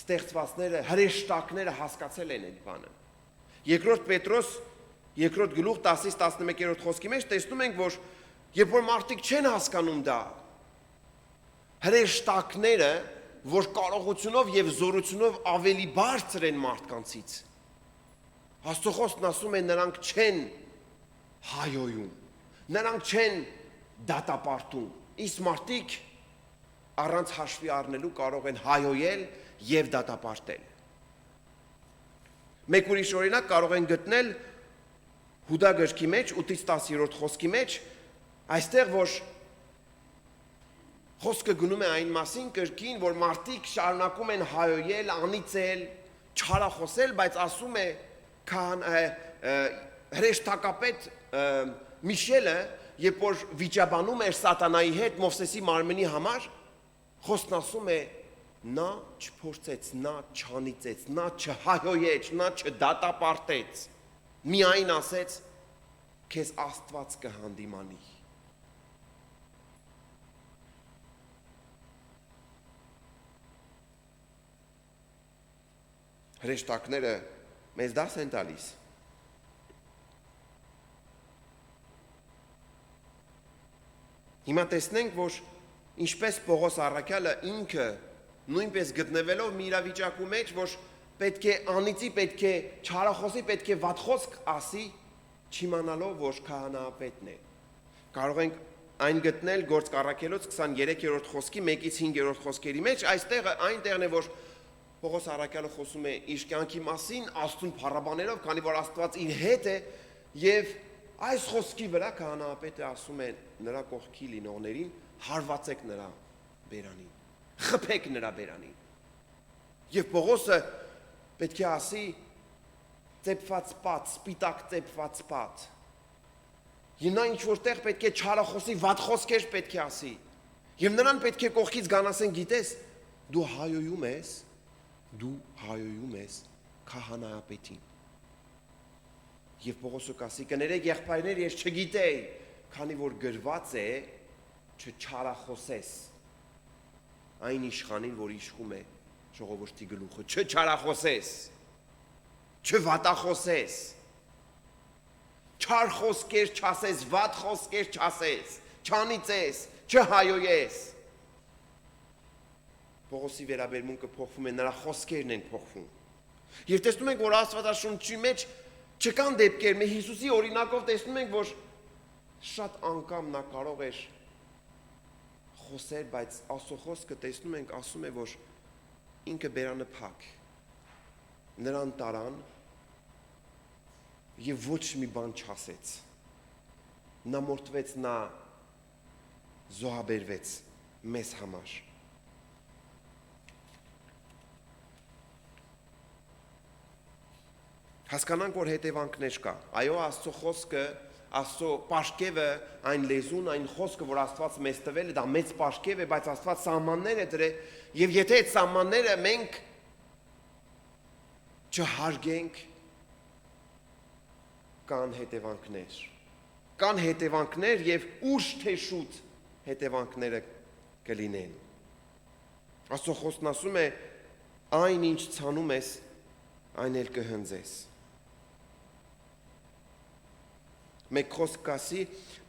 ստեղծվածները, հրեշտակները հասկացել են այդ բանը։ Երկրորդ Պետրոս, երկրորդ գլուխ 10-ից 11-րդ խոսքի մեջ տեսնում ենք, որ երբ որ մարդիկ չեն հասկանում դա, հրեշտակները, որ կարողությունով եւ զորությունով ավելի բարձր են մարդկանցից, Աստծո խոսքն ասում է նրանք չեն հայոյում, նրանք չեն դատապարտում, իսկ մարդիկ առանց հաշվի առնելու կարող են հայոյել եւ դատապարտել։ Մեկ ուրիշ օրինակ կարող են գտնել Հուդա գրքի մեջ 8-ից 10-րդ խոսքի մեջ, այստեղ որ խոսքը գնում է այն մասին կրկին, որ մարդիկ շարունակում են հայոյել, անիծել, չարախոսել, բայց ասում է հրեշտակապետ Միշելը, երբ որ վիճաբանում էր սատանայի հետ Մովսեսի մարմնի համար, խոսքն ասում է նա չփորձեց, նա չանիծեց, նա չհայոյեց, նա չդատապարտեց, միայն ասեց քեզ Աստված կհանդիմանի։ Հրեշտակները մեզ դաս են տալիս։ Հիմա տեսնենք, որ ինչպես Պողոս առաքյալը ինքը նույնպես գտնվելով մի իրավիճակու մեջ, որ պետք է անիծի, պետք է չարախոսի, պետք է վատ խոսք ասի, չիմանալով, որ քահանայապետն է։ Կարող ենք այն գտնել Գործք առաքելոց 23-րդ խոսքի 1-ից 5-րդ խոսքերի մեջ, այստեղ այնտեղն է, որ Պողոս առաքյալը խոսում է իր կյանքի մասին, Աստծուն փառաբանելով, քանի որ Աստված իր հետ է, եւ այս խոսքի վրա քահանայապետը ասում է նրա կողքի լինողներին, հարվածեք նրա բերանին, խփեք նրա բերանին։ Եվ Պողոսը պետք է ասի ծեփված պատ, սպիտակ ծեփված պատ։ Եվ նա ինչ որտեղ պետք է չարախոսի, վատ խոսքեր պետք է ասի։ Եվ նրան պետք է կողքից գան ասեն, գիտես, դու հայոյում ես քահանայապետին։ Եվ Պողոսը կասի, կներեք եղբայրներ, ես չգիտեի, քանի որ գրված է չչարախոսես այն իշխանին, որ իշխում է ժողովրդի գլուխը, չչարախոսես, չվատախոսես, չար խոսքեր չասես, վատ խոսքեր չասես, չանիծես, չհայոյես։ Պողոսի վերաբերմունքը փոխվում է, նրա խոսքերն են փոխվում։ Եվ տեսնում ենք, որ Աստվածաշունչի մեջ չկան դեպքեր, մեր Հիսուսի օրինակով տեսնում ենք, որ շատ անգամ նա կարող էր խոսել, բայց Աստծո խոսքը տեսնում ենք, ասում է, որ ինքը բերանը փակ, նրան տարան եւ ոչ մի բան չասեց։ Նա մորթվեց, նա զոհաբերվեց մեզ համար։ Հասկանանք, որ հետևանքներ կա։ Այո, Աստծո խոսքը, Աստծո պաշկևը, այն լեզուն, այն խոսքը, որ Աստված մեզ տվել է, դա մեծ պաշկև է, բայց Աստված սահմաններ է դրել, եւ եթե այդ սահմանները մենք չհարգենք, կան հետևանքներ։ Կան հետևանքներ եւ ուշ թե շուտ հետևանքները կլինեն։ Աստծո խոսքն ասում է, այն ինչ ցանում ես, այն էլ կհնձես։ Մեկ խոսք կասի,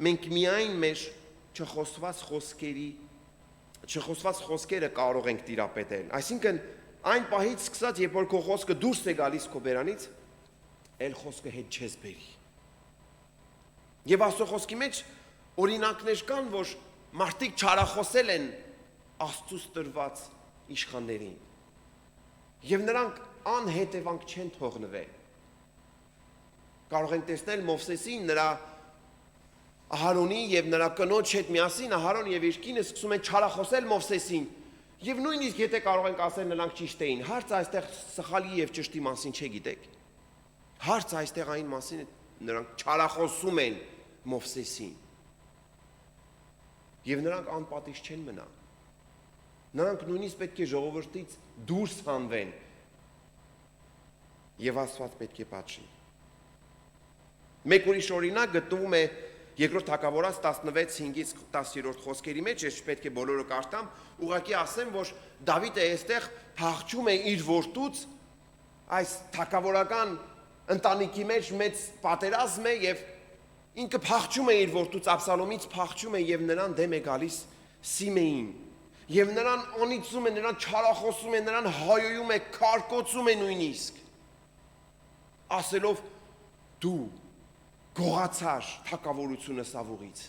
մենք միայն մեր չխոսված խոսքերը կարող ենք տիրապետել։ Այսինքն, այն պահից սկսած, երբ որ քո խոսքը դուրս է գալիս քո բերանից, այլ խոսքը հետ չես բերի։ Եվ Աստծո խոսքի մեջ օրինակներ կան, որ մարդիկ չարախոսել են Աստծուց տրված իշխաններին։ Եվ նրանք անհետևանք չեն թողնվել։ Կարող ենք տեսնել Մովսեսին, նրա Ահարոնի եւ նրա կնոջ հետ միասին Ահարոն եւ իր կինը սկսում են չարախոսել Մովսեսին։ Եվ նույնիսկ եթե կարող ենք ասել նրանք ճիշտ էին, հարցը այստեղ սխալի եւ ճշտի մասին չգիտեք։ Հարցը այստեղ այն մասին է, նրանք չարախոսում են Մովսեսին։ Եվ նրանք անպատիժ չեն մնա։ Նրանք նույնիսկ պետք է ժողովրդից դուրս հանվեն եւ Աստված պետք է պատժի։ Մեկ ուրիշ օրինակ գտնվում է Երկրորդ Թագավորաց 16:5-ից 10-րդ խոսքերի մեջ, ես չպետք է բոլորը կարդամ, ուղղակի ասեմ, որ Դավիթը այստեղ փախչում է իր որդուց, այս թագավորական ընտանիքի մեջ մեծ պատերազմ է եւ ինքը փախչում է իր որդուց Աբսալոմից փախչում է եւ նրան դեմ է գալիս Սիմեին եւ նրան անիծում է, նրան չարախոսում է, նրան հայոյում է, քարկոծում է նույնիսկ ասելով դու գողացար թակավորությունը Սավուղից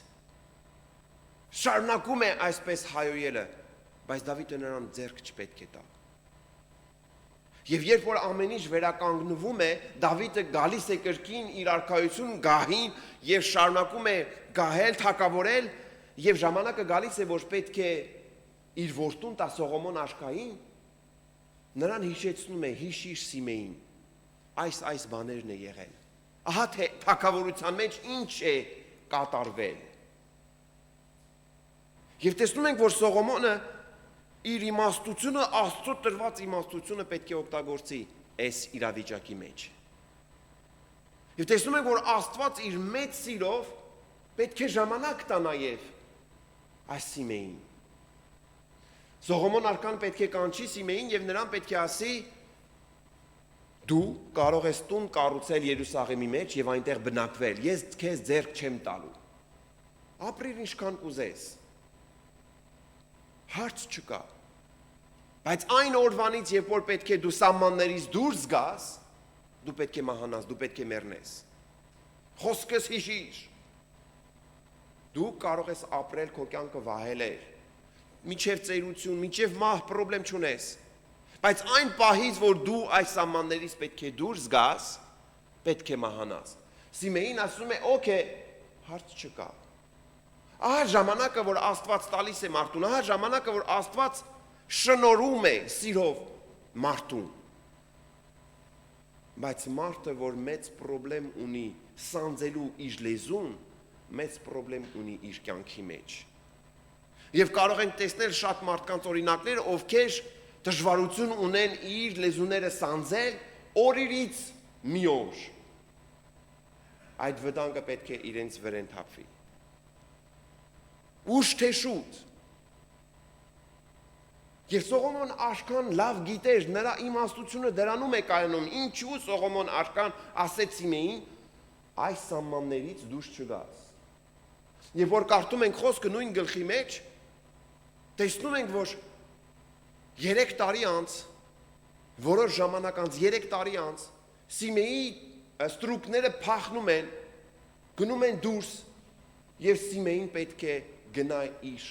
շարունակում է այսպես հայոյելը, բայց Դավիթը նրան ձեռք չպետք է տա եւ երբ որ ամեն ինչ վերականգնվում է Դավիթը գալիս է կրկին իր արքայություն գահին եւ շարունակում է գահել թակավորել եւ ժամանակը գալիս է որ պետք է իր որդուն տա Սողոմոն աշխային նրան հիշեցնում է հիշիր Սիմեին այս բաներն է եղել ահա թե թակավորության մեջ ինչ է կատարվել եւ տեսնում ենք որ Սողոմոնը իր իմաստությունը Աստծո տրված իմաստությունը պետք է օգտագործի այս իրավիճակի մեջ եւ տեսնում ենք որ Աստված իր մեծ սիրով պետք է ժամանակ տա նաեւ այս Սիմեին Սողոմոն արքան պետք է կանչի Սիմեին եւ նրան պետք է ասի դու կարող ես տուն կառուցել Երուսաղեմի մեջ եւ այնտեղ բնակվել ես քեզ ձեռք չեմ տալու ապրիր ինչքան կուզես հարց չկա բայց այն օրվանից երբ որ պետք է դու սահմաններից դուրս գաս դու պետք է մահանաս դու պետք է մեռնես խոսքս հիշիր դու կարող ես ապրել քո կյանքը վահելել միջև ծերություն, միջև մահ պրոբլեմ չունես, բայց այն պահից, որ դու այս սահմաններից պետք է դուրս գաս, պետք է մահանաս։ Սիմեին ասում է, օքեյ, հարց չկա։ Ահա ժամանակը, որ Աստված տալիս է մարդուն, ահա ժամանակը, որ Աստված շնորհում է սիրով մարդուն։ Բայց մարդը, որ մեծ պրոբլեմ ունի սանձելու իր լեզուն, մեծ պրոբլեմ ունի իր կյանքի մեջ։ Եվ կարող ենք տեսնել շատ մարդկանց օրինակներ, ովքեր դժվարություն ունեն իր լեզուները սանձել օրերից մի օր։ Այդ վտանգը պետք է իրենց վրեն թափվի։ Ուշ թե շուտ։ Եվ Սողոմոն արքան լավ գիտեր, նրա իմաստությունը դրանում է կայանում, ինչու Սողոմոն արքան ասեց Սիմեին, այս սահմաններից դուրս չգաս։ Եվ որ կարդում ենք խոսքը նույն գլխի մեջ, տեսնում ենք, որ 3 տարի անց, որոշ ժամանակ անց, 3 տարի անց, Սիմեի ստրուկները փախնում են, գնում են դուրս, եւ Սիմեին պետք է գնա իր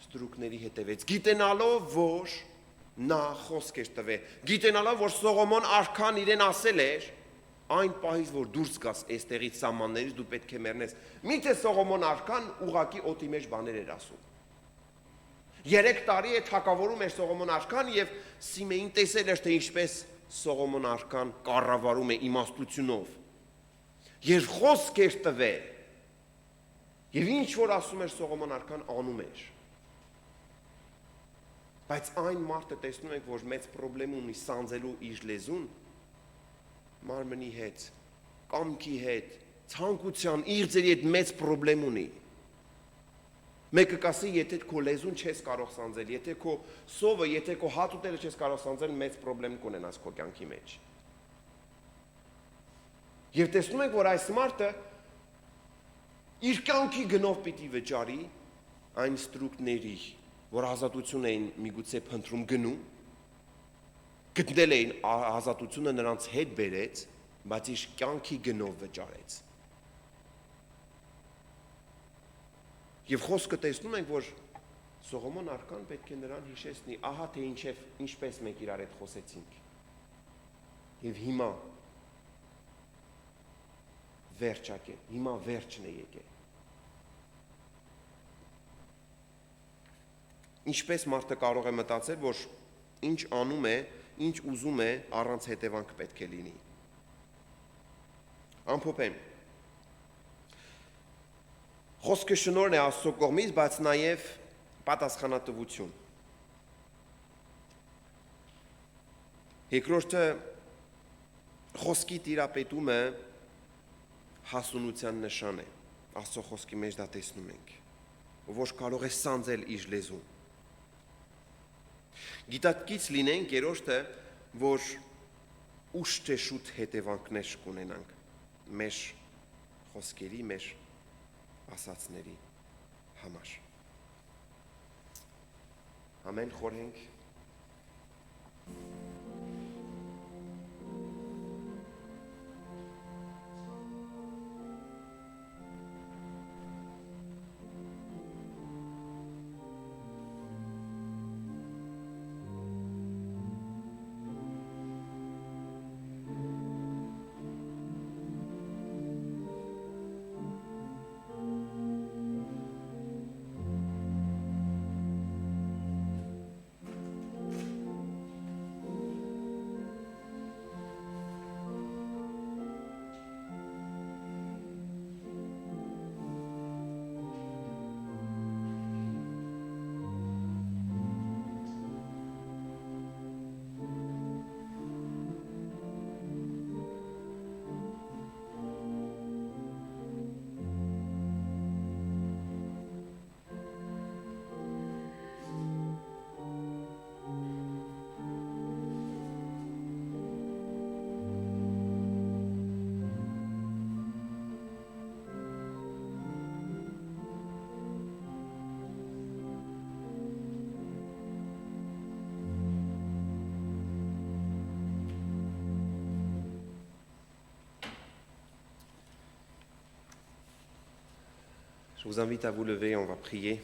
ստրուկների հետևից, գիտենալով, որ նա խոսք էր տվել, գիտենալով, որ Սողոմոն արքան իրեն ասել էր, այն պահից, որ դուրս գաս այստեղից սահմաններից, դու պետք է մեռնես։ Միթե Սողոմոն արքան ուղակի օդի մեջ բաներ էր ասում։ 3 տարի է թակավորում էր Սողոմոն արքան եւ Սիմեին տեսել էր թե ինչպես Սողոմոն արքան կառավարում է իմաստությունով։ Երբ խոսք էր տվել եւ ինչ որ ասում էր Սողոմոն արքան անում էր։ Բայց այն մարդը տեսնում եք որ մեծ պրոբլեմ ունի սանձելու իր լեզուն մարմնի հետ, կամքի հետ, ցանկության, իղձերի հետ մեծ պրոբլեմ ունի։ Մեկը կասի, եթե քո լեզուն չես կարող սանձել, եթե քո սովը, եթե քո հատուտերը չես կարող սանձել, մեծ պրոբլեմ կունենաս քո կյանքի մեջ։ Եվ տեսնում եք, որ այս մարդը իր կյանքի գնով պիտի վճարի այն ստրուկների, որ ազատություն էին միգուցե փնտրում գնում, գտնել էին ազատությունը նրանց հետ բերեց, բայց իր կյանքի գնով վճարեց։ Եվ խոսքը տեսնում ենք, որ Սողոմոն արքան պետք է նրան հիշեցնի, ահա թե ինչպես մենք իրար հետ խոսեցինք։ Եվ հիմա վերջակ է, հիմա վերջն է եկել։ Ինչպես մարդը կարող է մտածել, որ ինչ անում է, ինչ ուզում է, առանց հետևանք պետք է լինի։ Ամփոփեմ։ Խոսքը շնորհն է Աստծո կողմից, բայց նաև պատասխանատվություն։ Երկրորդը խոսքի տիրապետումը հասունության նշան է։ Աստծո խոսքի մեջ դա տեսնում ենք, ոչ կարող է սանձել իր լեզուն։ Գիտակից լինենք երրորդը, որ ուշ թե շուտ հետևանքներ կունենանք մեր խոսքերի, մեր ասացների համար։ Ամեն խորհենք Je vous invite à vous lever, on va prier.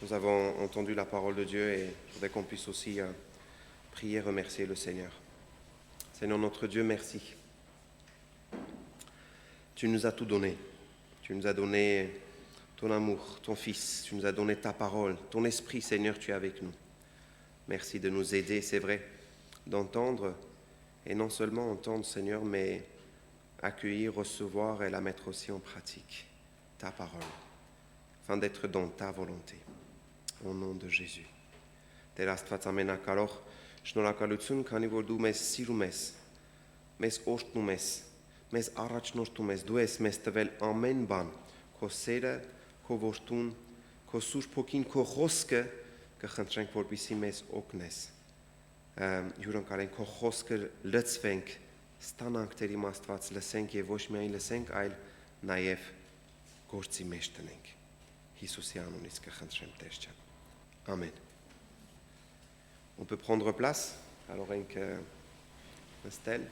Nous avons entendu la parole de Dieu et je voudrais qu'on puisse aussi prier, remercier le Seigneur. Seigneur notre Dieu, merci. Tu nous as tout donné. Tu nous as donné ton amour, ton Fils. Tu nous as donné ta parole, ton esprit, Seigneur, tu es avec nous. Merci de nous aider, c'est vrai, d'entendre et non seulement entendre, Seigneur, mais accueillir, recevoir et la mettre aussi en pratique, ta parole, afin d'être dans ta volonté, au nom de Jésus. Տեր Աստված ամենակարող, շնորհակալություն, քանի որ դու մեզ սիրում ես, մեզ օրհնում ես, մեզ առաջնորդում ես, դու ես մեզ տվել ամեն բան, քո սերը, քո որդուն, քո Սուրբ Հոգին, քո խոսքը, կխնդրենք, որպեսզի մեզ օգնես։ Հյուրընկալենք քո խոսքը լցվենք, ստանանք Տեր իմ Աստված, լսենք եւ ոչ միայն լսենք, այլ նաեւ գործի մեջ տնենք։ Հիսուսի անունից կխնդրեմ Տեր ջան։ Amen. On peut prendre place. Alors avec Estelle.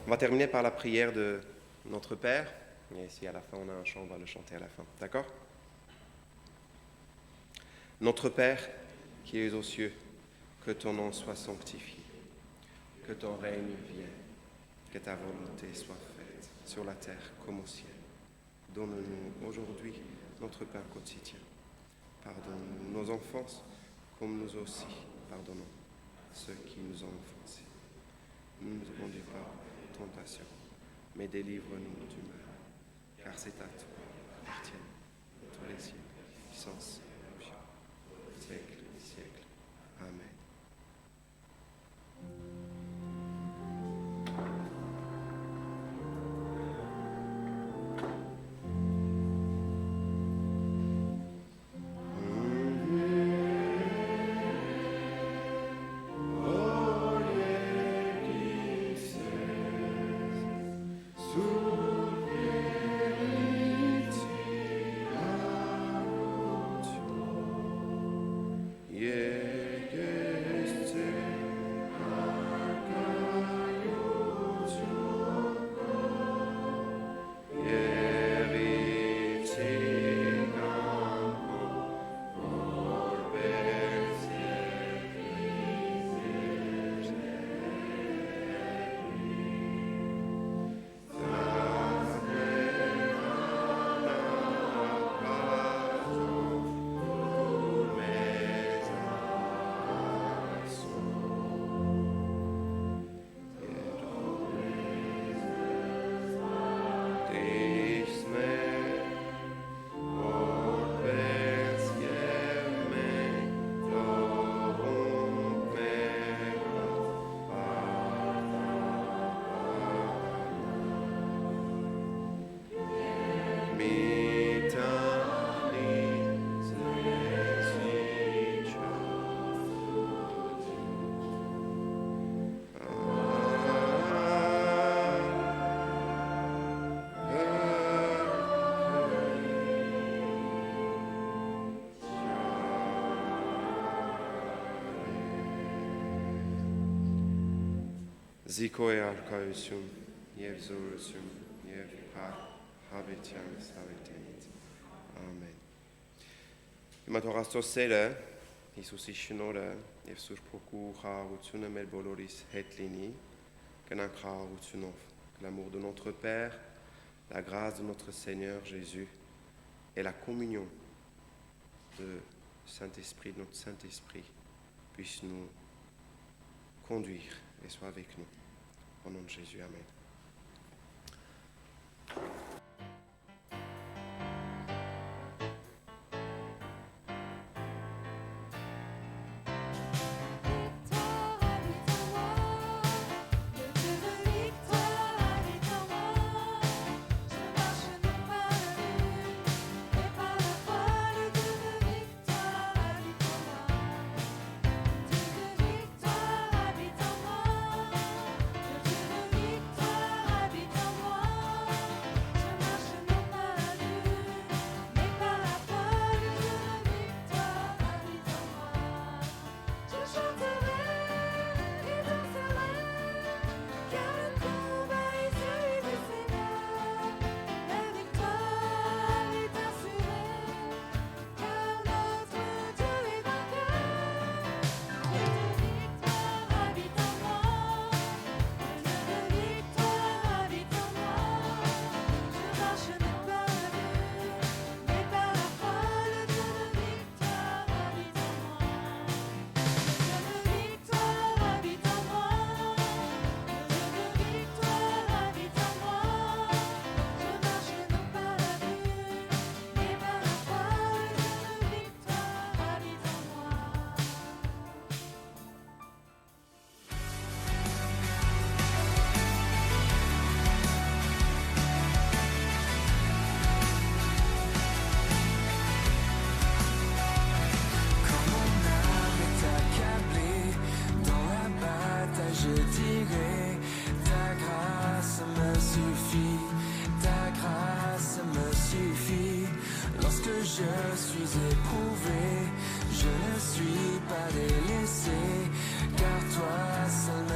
On va terminer par la prière de notre Père. Et si à la fin on a un chant, on va le chanter à la fin. D'accord ? Notre Père qui es aux cieux, que ton nom soit sanctifié, que ton règne vienne, que ta volonté soit faite sur la terre comme au ciel. Donne-nous aujourd'hui notre pain quotidien. Pardonne-nous nos offenses, comme nous aussi pardonnons ceux qui nous ont offensés. Ne nous conduis pas en tentation, mais délivre-nous du mal. Car c'est à toi qu'appartiennent tous les siècles, puissance, siècle, siècle. Amen. Ziko e arkausum, Jev zorusum, Jev par habitiam salitenit. Amen. Imatoras sele, Isus ishnore, Jev sur procura utsunam el boloris hetlini, kenakra utsunov. Que l'amour de notre Père, la grâce de notre Seigneur Jésus et la communion de Saint-Esprit, de notre Saint-Esprit, puissent nous conduire et soit avec nous. Au nom de Jésus, Amen. je suis éprouvé, je ne suis pas délaissé, car toi seul